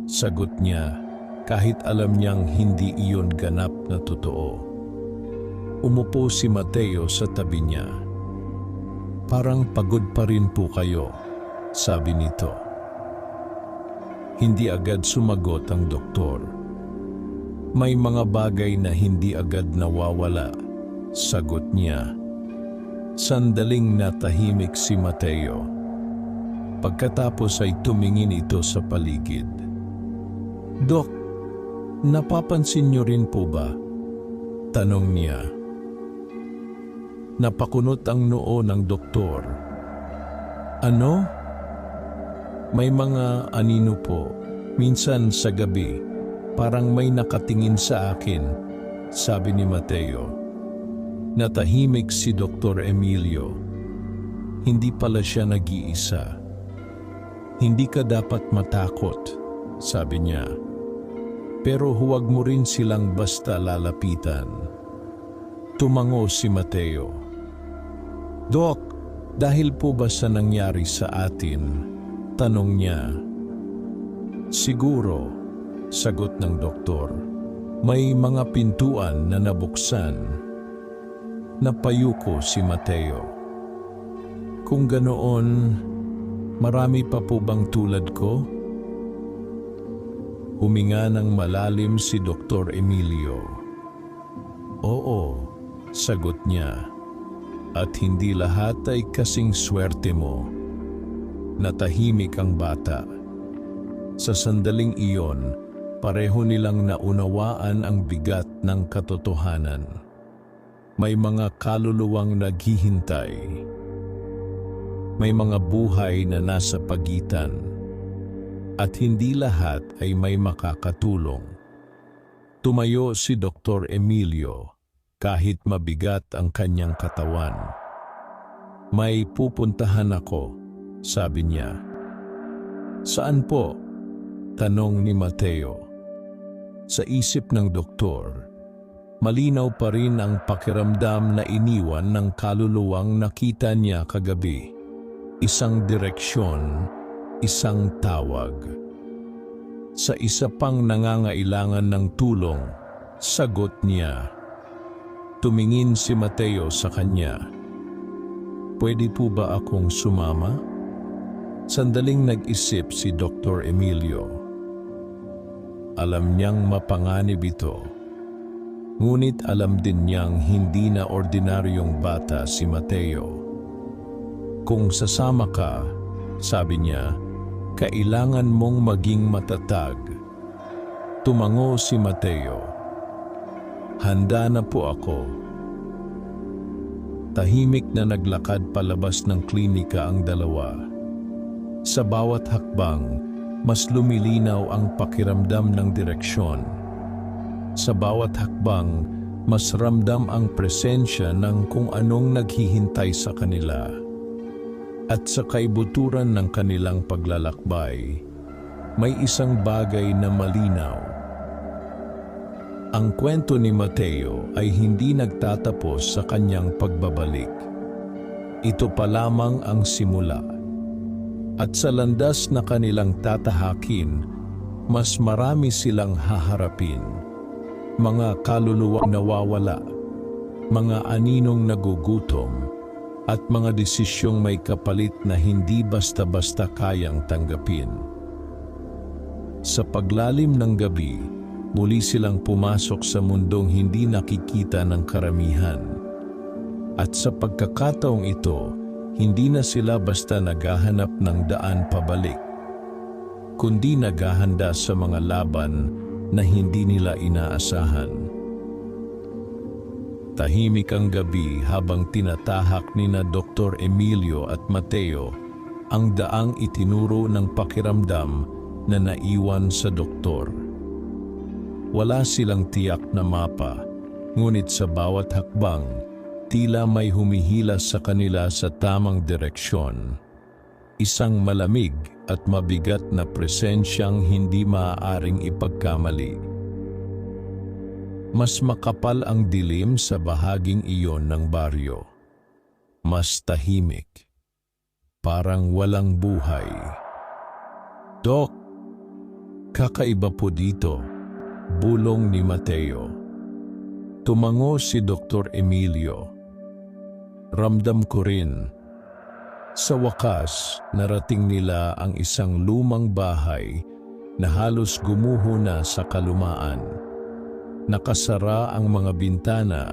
sagot niya, kahit alam niyang hindi iyon ganap na totoo. Umupo si Mateo sa tabi niya. "Parang pagod pa rin po kayo," sabi nito. Hindi agad sumagot ang doktor. "May mga bagay na hindi agad nawawala," sagot niya. Sandaling natahimik si Mateo. Pagkatapos ay tumingin ito sa paligid. "Dok, napapansin niyo rin po ba?" tanong niya. Napakunot ang noo ng doktor. "Ano?" "May mga anino po," Minsan sa gabi, parang may nakatingin sa akin, sabi ni Mateo. Natahimik si Dr. Emilio. Hindi pala siya nag-iisa. Hindi ka dapat matakot, sabi niya. Pero huwag mo rin silang basta lalapitan. Tumango si Mateo. Dok, dahil po ba sa nangyari sa atin? Tanong niya. Siguro, sagot ng doktor. May mga pintuan na nabuksan. Napayuko si Mateo. Kung ganoon, marami pa po bang tulad ko? Huminga ng malalim si Dr. Emilio. Oo, sagot niya. At hindi lahat ay kasing swerte mo. Natahimik ang bata. Sa sandaling iyon, pareho nilang naunawaan ang bigat ng katotohanan. May mga kaluluwang naghihintay. May mga buhay na nasa pagitan. At hindi lahat ay may makakatulong. Tumayo si Dr. Emilio kahit mabigat ang kanyang katawan. May pupuntahan ako, sabi niya. Saan po? Tanong ni Mateo. Sa isip ng doktor, malinaw pa rin ang pakiramdam na iniwan ng kaluluwang nakita niya kagabi. Isang direksyon, isang tawag. Sa isa pang nangangailangan ng tulong, sagot niya. Tumingin si Mateo sa kanya. Pwede po ba akong sumama? Sandaling nag-isip si Dr. Emilio. Alam niyang mapanganib ito. Ngunit alam din niyang hindi na ordinaryong bata si Mateo. Kung sasama ka, sabi niya, kailangan mong maging matatag. Tumango si Mateo. Handa na po ako. Tahimik na naglakad palabas ng klinika ang dalawa. Sa bawat hakbang, mas lumilinaw ang pakiramdam ng direksyon. Sa bawat hakbang, mas ramdam ang presensya ng kung anong naghihintay sa kanila. At sa kaibuturan ng kanilang paglalakbay, may isang bagay na malinaw. Ang kwento ni Mateo ay hindi nagtatapos sa kanyang pagbabalik. Ito pa lamang ang simula. At sa landas na kanilang tatahakin, mas marami silang haharapin. Mga kaluluwang nawawala, mga aninong nagugutom, at mga desisyong may kapalit na hindi basta-basta kayang tanggapin. Sa paglalim ng gabi, muli silang pumasok sa mundong hindi nakikita ng karamihan. At sa pagkakataong ito, hindi na sila basta naghahanap ng daan pabalik, kundi naghahanda sa mga laban na hindi nila inaasahan. Tahimik ang gabi habang tinatahak nina Dr. Emilio at Mateo ang daang itinuro ng pakiramdam na naiwan sa doktor. Wala silang tiyak na mapa, ngunit sa bawat hakbang, tila may humihilas sa kanila sa tamang direksyon. Isang malamig at mabigat na presensyang hindi maaaring ipagkamali. Mas makapal ang dilim sa bahaging iyon ng baryo. Mas tahimik. Parang walang buhay. Dok, kakaiba po dito, bulong ni Mateo. Tumango si Dr. Emilio. Ramdam ko rin. Sa wakas, narating nila ang isang lumang bahay na halos gumuho na sa kalumaan. Nakasara ang mga bintana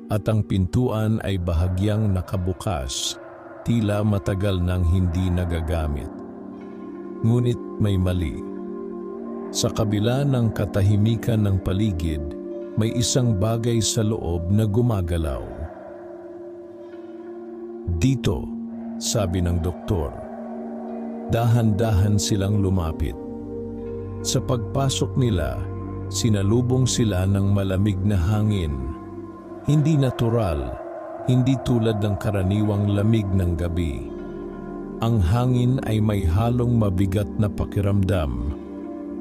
at ang pintuan ay bahagyang nakabukas, tila matagal nang hindi nagagamit. Ngunit may mali. Sa kabila ng katahimikan ng paligid, may isang bagay sa loob na gumagalaw. Dito, sabi ng doktor. Dahan-dahan silang lumapit. Sa pagpasok nila, sinalubong sila ng malamig na hangin. Hindi natural, hindi tulad ng karaniwang lamig ng gabi. Ang hangin ay may halong mabigat na pakiramdam,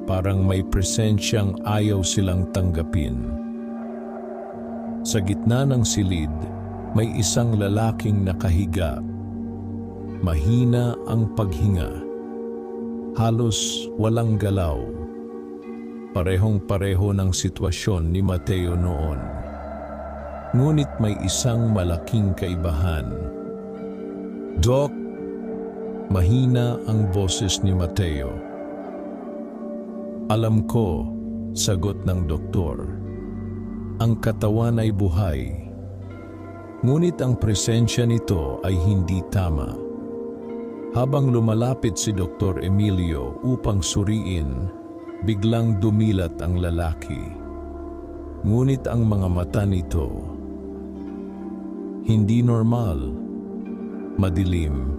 parang may presensyang ayaw silang tanggapin. Sa gitna ng silid, may isang lalaking nakahiga. Mahina ang paghinga. Halos walang galaw. Parehong-pareho ng sitwasyon ni Mateo noon. Ngunit may isang malaking kaibahan. "Doc," mahina ang boses ni Mateo. "Alam ko," sagot ng doktor. "Ang katawan ay buhay. Ngunit ang presensya nito ay hindi tama." Habang lumalapit si Dr. Emilio upang suriin, biglang dumilat ang lalaki. Ngunit ang mga mata nito, hindi normal, madilim,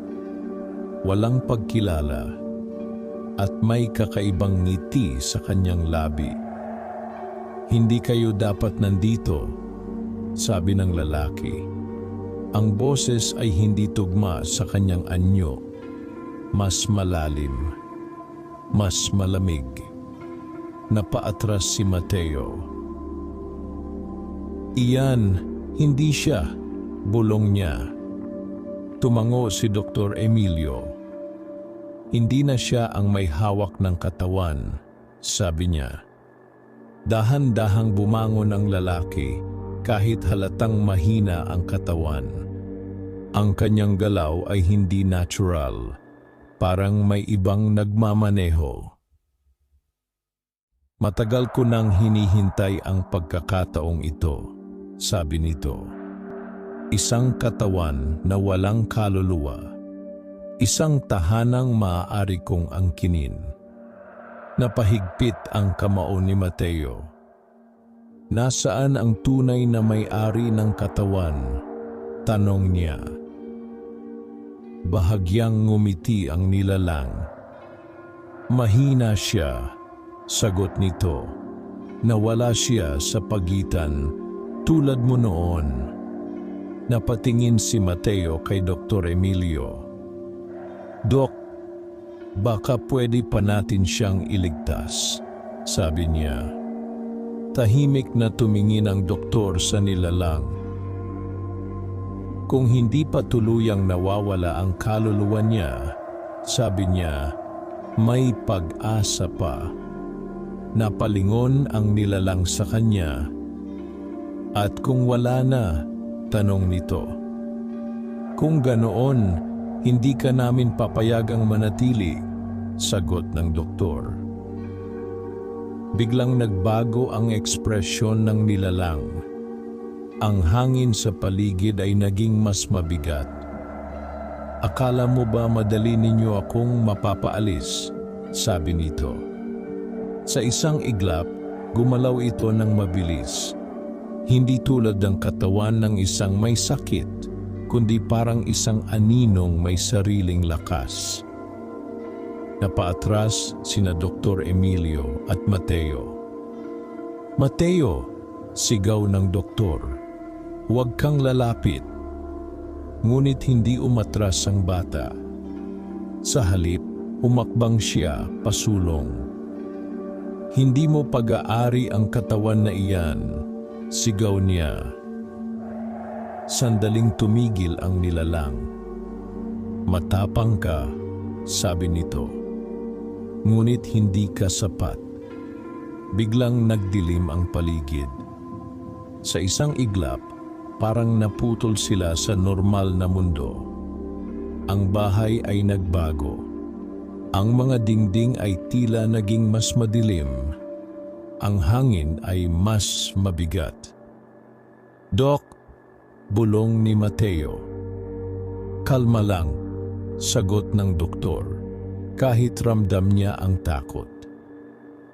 walang pagkilala, at may kakaibang ngiti sa kanyang labi. "Hindi kayo dapat nandito," sabi ng lalaki. Ang boses ay hindi tugma sa kanyang anyo. Mas malalim, mas malamig. Napaatras si Mateo. "Iyan, hindi siya," bulong niya. Tumango si Dr. Emilio. "Hindi na siya ang may hawak ng katawan," sabi niya. Dahan-dahang bumangon ang lalaki kahit halatang mahina ang katawan. Ang kanyang galaw ay hindi natural. Parang may ibang nagmamaneho. "Matagal ko nang hinihintay ang pagkakataong ito," sabi nito. "Isang katawan na walang kaluluwa. Isang tahanang maaari kong angkinin." Napahigpit ang kamao ni Mateo. "Nasaan ang tunay na may-ari ng katawan?" tanong niya. Bahagyang ngumiti ang nilalang. "Mahina siya," sagot nito. "Nawala siya sa pagitan, tulad mo noon." Napatingin si Mateo kay Dr. Emilio. "Dok, baka pwede pa natin siyang iligtas," sabi niya. Tahimik na tumingin ang doktor sa nilalang. "Kung hindi pa tuluyang nawawala ang kaluluwa niya," sabi niya, "may pag-asa pa." Napalingon ang nilalang sa kanya. "At kung wala na?" tanong nito. "Kung ganoon, hindi ka namin papayagang manatili," sagot ng doktor. Biglang nagbago ang ekspresyon ng nilalang. Ang hangin sa paligid ay naging mas mabigat. "Akala mo ba madali ninyo akong mapapaalis?" sabi nito. Sa isang iglap, gumalaw ito ng mabilis. Hindi tulad ng katawan ng isang may sakit, kundi parang isang aninong may sariling lakas. Napaatras sina Dr. Emilio at Mateo. "Mateo!" sigaw ng doktor. "Huwag kang lalapit." Ngunit hindi umatras ang bata. Sa halip, humakbang siya pasulong. "Hindi mo pag-aari ang katawan na iyan," sigaw niya. Sandaling tumigil ang nilalang. "Matapang ka," sabi nito. "Ngunit hindi ka sapat." Biglang nagdilim ang paligid. Sa isang iglap, parang naputol sila sa normal na mundo. Ang bahay ay nagbago. Ang mga dingding ay tila naging mas madilim. Ang hangin ay mas mabigat. "Dok," bulong ni Mateo. "Kalma lang," sagot ng doktor, kahit ramdam niya ang takot.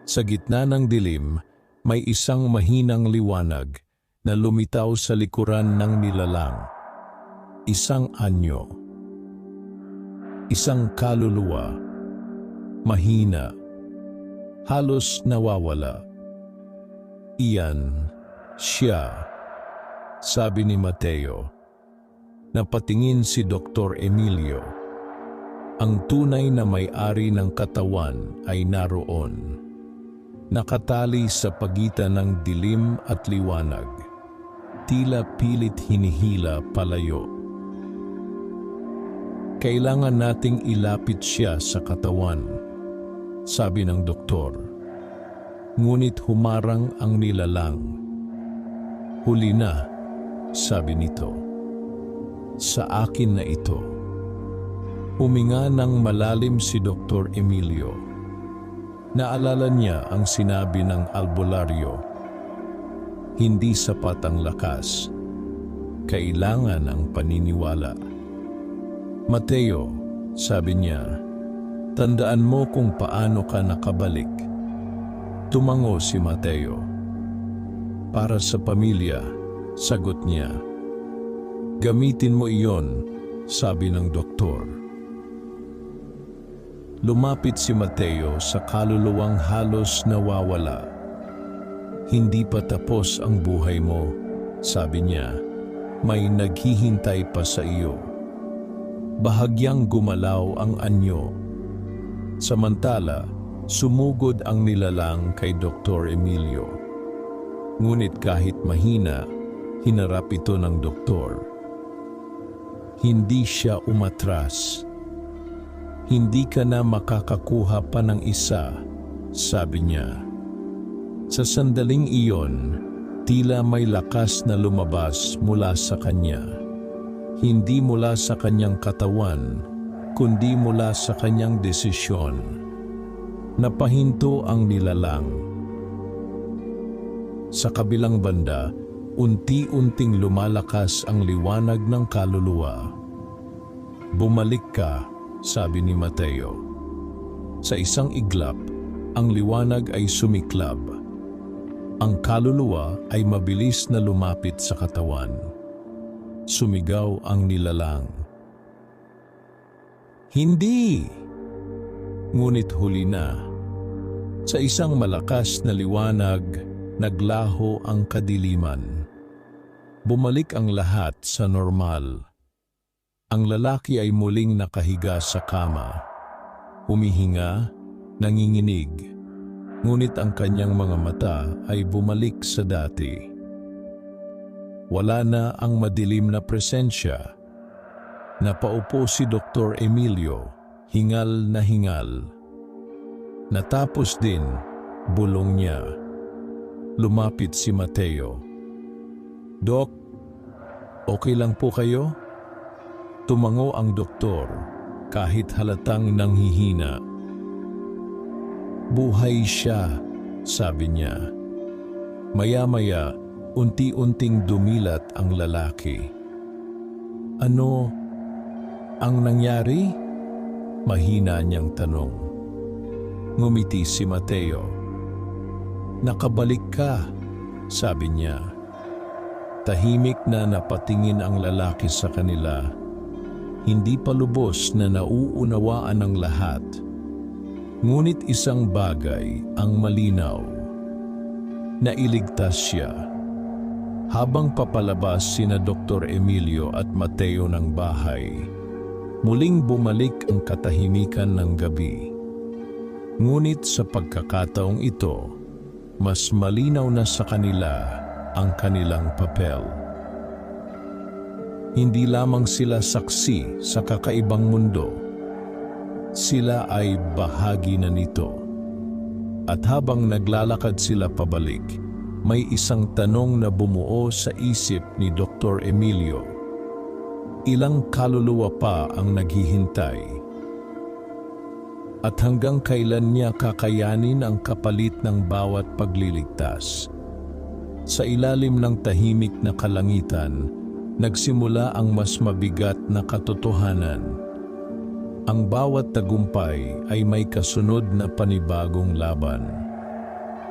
Sa gitna ng dilim, may isang mahinang liwanag na lumitaw sa likuran ng nilalang. Isang anyo. Isang kaluluwa. Mahina. halos nawawala. Iyan, siya, sabi ni Mateo. Napatingin si Dr. Emilio. Ang tunay na may-ari ng katawan ay naroon. Nakatali sa pagitan ng dilim at liwanag. Tila pilit hinihila palayo. Kailangan nating ilapit siya sa katawan, sabi ng doktor. Ngunit humarang ang nilalang. Huli na, sabi nito. Sa akin na ito. Huminga ng malalim si Dr. Emilio. Naalala niya ang sinabi ng albularyo. Hindi sapat ang lakas. Kailangan ang paniniwala. Mateo, sabi niya, tandaan mo kung paano ka nakabalik. Tumango si Mateo. Para sa pamilya, sagot niya. Gamitin mo iyon, sabi ng doktor. Lumapit si Mateo sa kaluluwang halos nawawala. Hindi pa tapos ang buhay mo, sabi niya. May naghihintay pa sa iyo. Bahagyang gumalaw ang anyo. Samantala, sumugod ang nilalang kay Dr. Emilio. Ngunit kahit mahina, hinarap ito ng doktor. Hindi siya umatras. Hindi ka na makakakuha pa ng isa, sabi niya. Sa sandaling iyon, tila may lakas na lumabas mula sa kanya. Hindi mula sa kanyang katawan, kundi mula sa kanyang desisyon. Napahinto ang nilalang. Sa kabilang banda, unti-unting lumalakas ang liwanag ng kaluluwa. Bumalik ka, sabi ni Mateo. Sa isang iglap, ang liwanag ay sumiklab. Ang kaluluwa ay mabilis na lumapit sa katawan. Sumigaw ang nilalang. Hindi! Ngunit huli na. Sa isang malakas na liwanag, naglaho ang kadiliman. Bumalik ang lahat sa normal. Ang lalaki ay muling nakahiga sa kama. Humihinga, nanginginig. Ngunit ang kanyang mga mata ay bumalik sa dati. Wala na ang madilim na presensya. Napaupo si Dr. Emilio, hingal na hingal. Natapos din, bulong niya. Lumapit si Mateo. Dok, okay lang po kayo? Tumango ang doktor, kahit halatang nanghihina. Buhay siya, sabi niya. Maya-maya, unti-unting dumilat ang lalaki. Ano ang nangyari? Mahina niyang tanong. Ngumiti si Mateo. Nakabalik ka, sabi niya. Tahimik na napatingin ang lalaki sa kanila. Hindi pa lubos na nauunawaan ng lahat. Ngunit isang bagay ang malinaw. Nailigtas siya. Habang papalabas sina Dr. Emilio at Mateo ng bahay, muling bumalik ang katahimikan ng gabi. Ngunit sa pagkakataong ito, mas malinaw na sa kanila ang kanilang papel. Hindi lamang sila saksi sa kakaibang mundo. Sila ay bahagi na nito. At habang naglalakad sila pabalik, may isang tanong na bumuo sa isip ni Dr. Emilio. Ilang kaluluwa pa ang naghihintay? At hanggang kailan niya kakayanin ang kapalit ng bawat pagliligtas? Sa ilalim ng tahimik na kalangitan, nagsimula ang mas mabigat na katotohanan. Ang bawat tagumpay ay may kasunod na panibagong laban.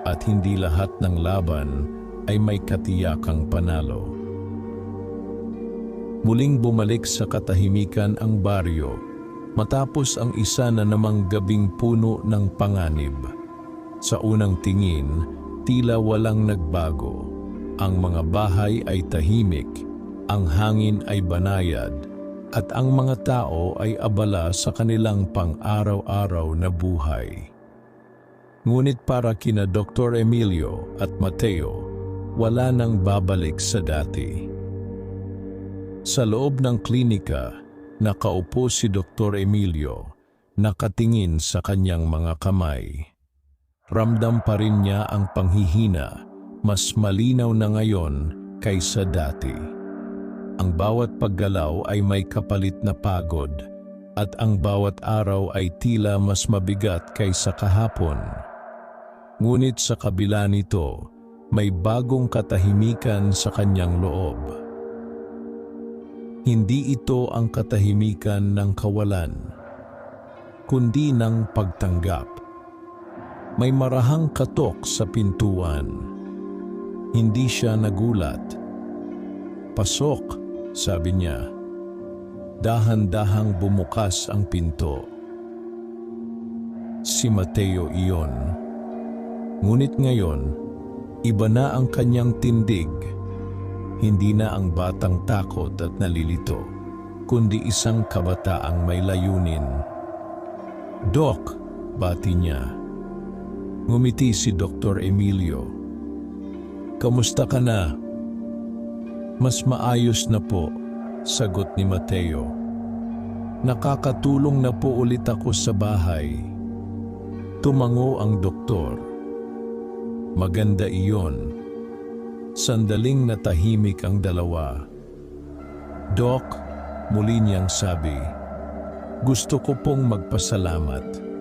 At hindi lahat ng laban ay may katiyakang panalo. Muling bumalik sa katahimikan ang baryo matapos ang isa na namang gabing puno ng panganib. Sa unang tingin, tila walang nagbago. Ang mga bahay ay tahimik, ang hangin ay banayad, at ang mga tao ay abala sa kanilang pang-araw-araw na buhay. Ngunit para kina Dr. Emilio at Mateo, wala nang babalik sa dati. Sa loob ng klinika, nakaupo si Dr. Emilio, nakatingin sa kanyang mga kamay. Ramdam pa rin niya ang panghihina, mas malinaw na ngayon kaysa dati. Ang bawat paggalaw ay may kapalit na pagod, at ang bawat araw ay tila mas mabigat kaysa kahapon. Ngunit sa kabila nito, may bagong katahimikan sa kanyang loob. Hindi ito ang katahimikan ng kawalan, kundi ng pagtanggap. May marahang katok sa pintuan. Hindi siya nagulat. "Pasok," sabi niya. Dahan-dahang bumukas ang pinto. Si Mateo iyon. Ngunit ngayon, iba na ang kanyang tindig. Hindi na ang batang takot at nalilito, kundi isang kabataang may layunin. "Doc," bati niya. Ngumiti si Dr. Emilio. "Kamusta ka na?" "Mas maayos na po," sagot ni Mateo. "Nakakatulong na po ulit ako sa bahay." Tumango ang doktor. "Maganda iyon." Sandaling natahimik ang dalawa. "Doc," muli niyang sabi, "gusto ko pong magpasalamat.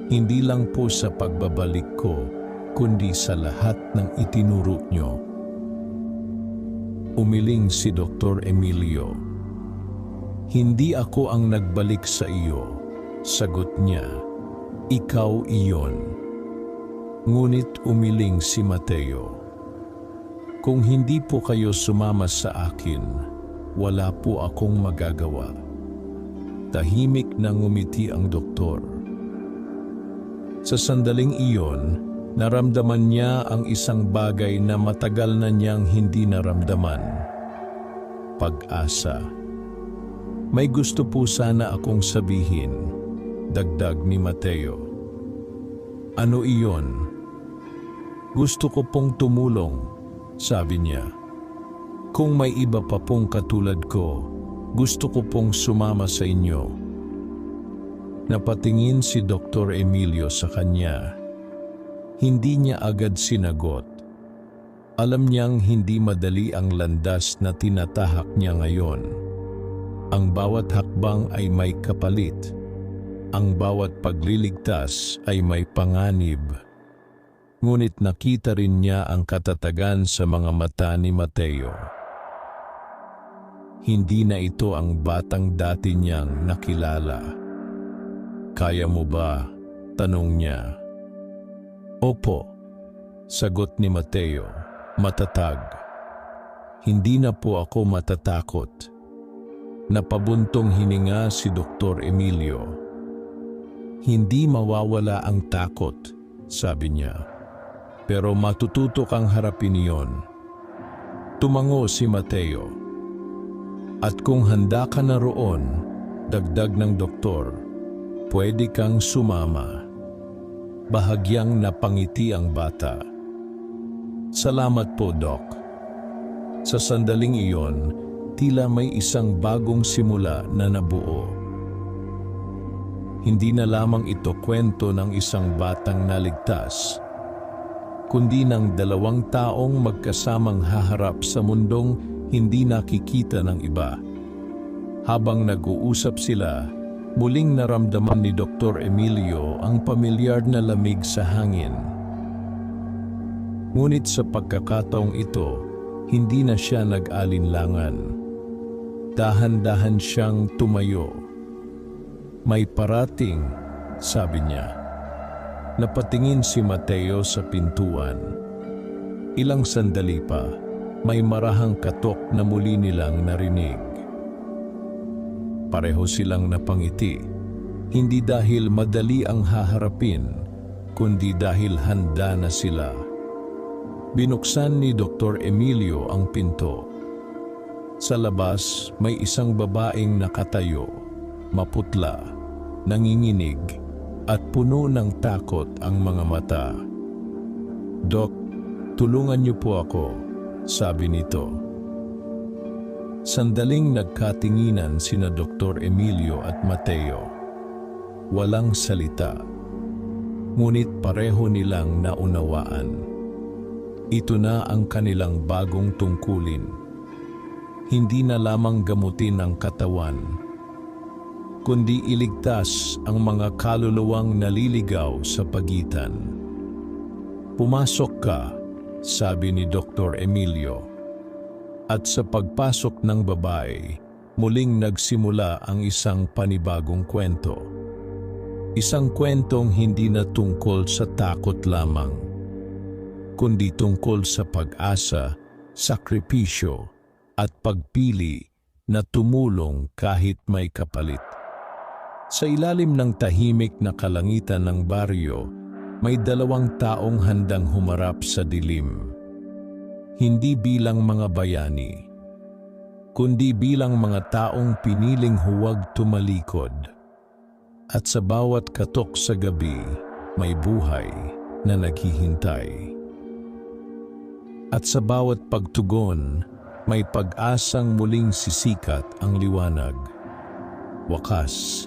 Hindi lang po sa pagbabalik ko, kundi sa lahat ng itinuro niyo." Umiling si Dr. Emilio. "Hindi ako ang nagbalik sa iyo," sagot niya. "Ikaw iyon." Ngunit umiling si Mateo. "Kung hindi po kayo sumama sa akin, wala po akong magagawa." Tahimik na ngumiti ang doktor. Sa sandaling iyon, naramdaman niya ang isang bagay na matagal na niyang hindi naramdaman. Pag-asa. "May gusto po sana akong sabihin," dagdag ni Mateo. "Ano iyon?" "Gusto ko pong tumulong," sabi niya. "Kung may iba pa pong katulad ko, gusto ko pong sumama sa inyo." Napatingin si Dr. Emilio sa kanya. Hindi niya agad sinagot. Alam niyang hindi madali ang landas na tinatahak niya ngayon. Ang bawat hakbang ay may kapalit. Ang bawat pagliligtas ay may panganib. Ngunit nakita rin niya ang katatagan sa mga mata ni Mateo. Hindi na ito ang batang dati niyang nakilala. "Kaya mo ba?" tanong niya. "Opo," sagot ni Mateo, matatag. "Hindi na po ako matatakot." Napabuntong hininga si Dr. Emilio. "Hindi mawawala ang takot," sabi niya. "Pero matututo kang harapin iyon." Tumango si Mateo. "At kung handa ka na roon," dagdag ng doktor, "pwede kang sumama." Bahagyang napangiti ang bata. "Salamat po, Doc." Sa sandaling iyon, tila may isang bagong simula na nabuo. Hindi na lamang ito kwento ng isang batang naligtas, kundi ng dalawang taong magkasamang haharap sa mundong hindi nakikita ng iba. Habang nag-uusap sila, muling naramdaman ni Dr. Emilio ang pamilyar na lamig sa hangin. Ngunit sa pagkakataong ito, hindi na siya nag-alinlangan. Dahan-dahan siyang tumayo. "May parating," sabi niya. Napatingin si Mateo sa pintuan. Ilang sandali pa, may marahang katok na muli nilang narinig. Pareho silang napangiti, hindi dahil madali ang haharapin, kundi dahil handa na sila. Binuksan ni Dr. Emilio ang pinto. Sa labas, may isang babaeng nakatayo, maputla, nanginginig, at puno ng takot ang mga mata. "Dok, tulungan niyo po ako," sabi nito. Sandaling nagkatinginan sina Dr. Emilio at Mateo. Walang salita. Ngunit pareho nilang naunawaan. Ito na ang kanilang bagong tungkulin. Hindi na lamang gamutin ang katawan, kundi iligtas ang mga kaluluwang naliligaw sa pagitan. "Pumasok ka," sabi ni Dr. Emilio. At sa pagpasok ng babae, muling nagsimula ang isang panibagong kwento. Isang kwentong hindi na tungkol sa takot lamang, kundi tungkol sa pag-asa, sakripisyo, at pagpili na tumulong kahit may kapalit. Sa ilalim ng tahimik na kalangitan ng baryo, may dalawang taong handang humarap sa dilim. Hindi bilang mga bayani, kundi bilang mga taong piniling huwag tumalikod. At sa bawat katok sa gabi, may buhay na naghihintay. At sa bawat pagtugon, may pag-asang muling sisikat ang liwanag. Wakas,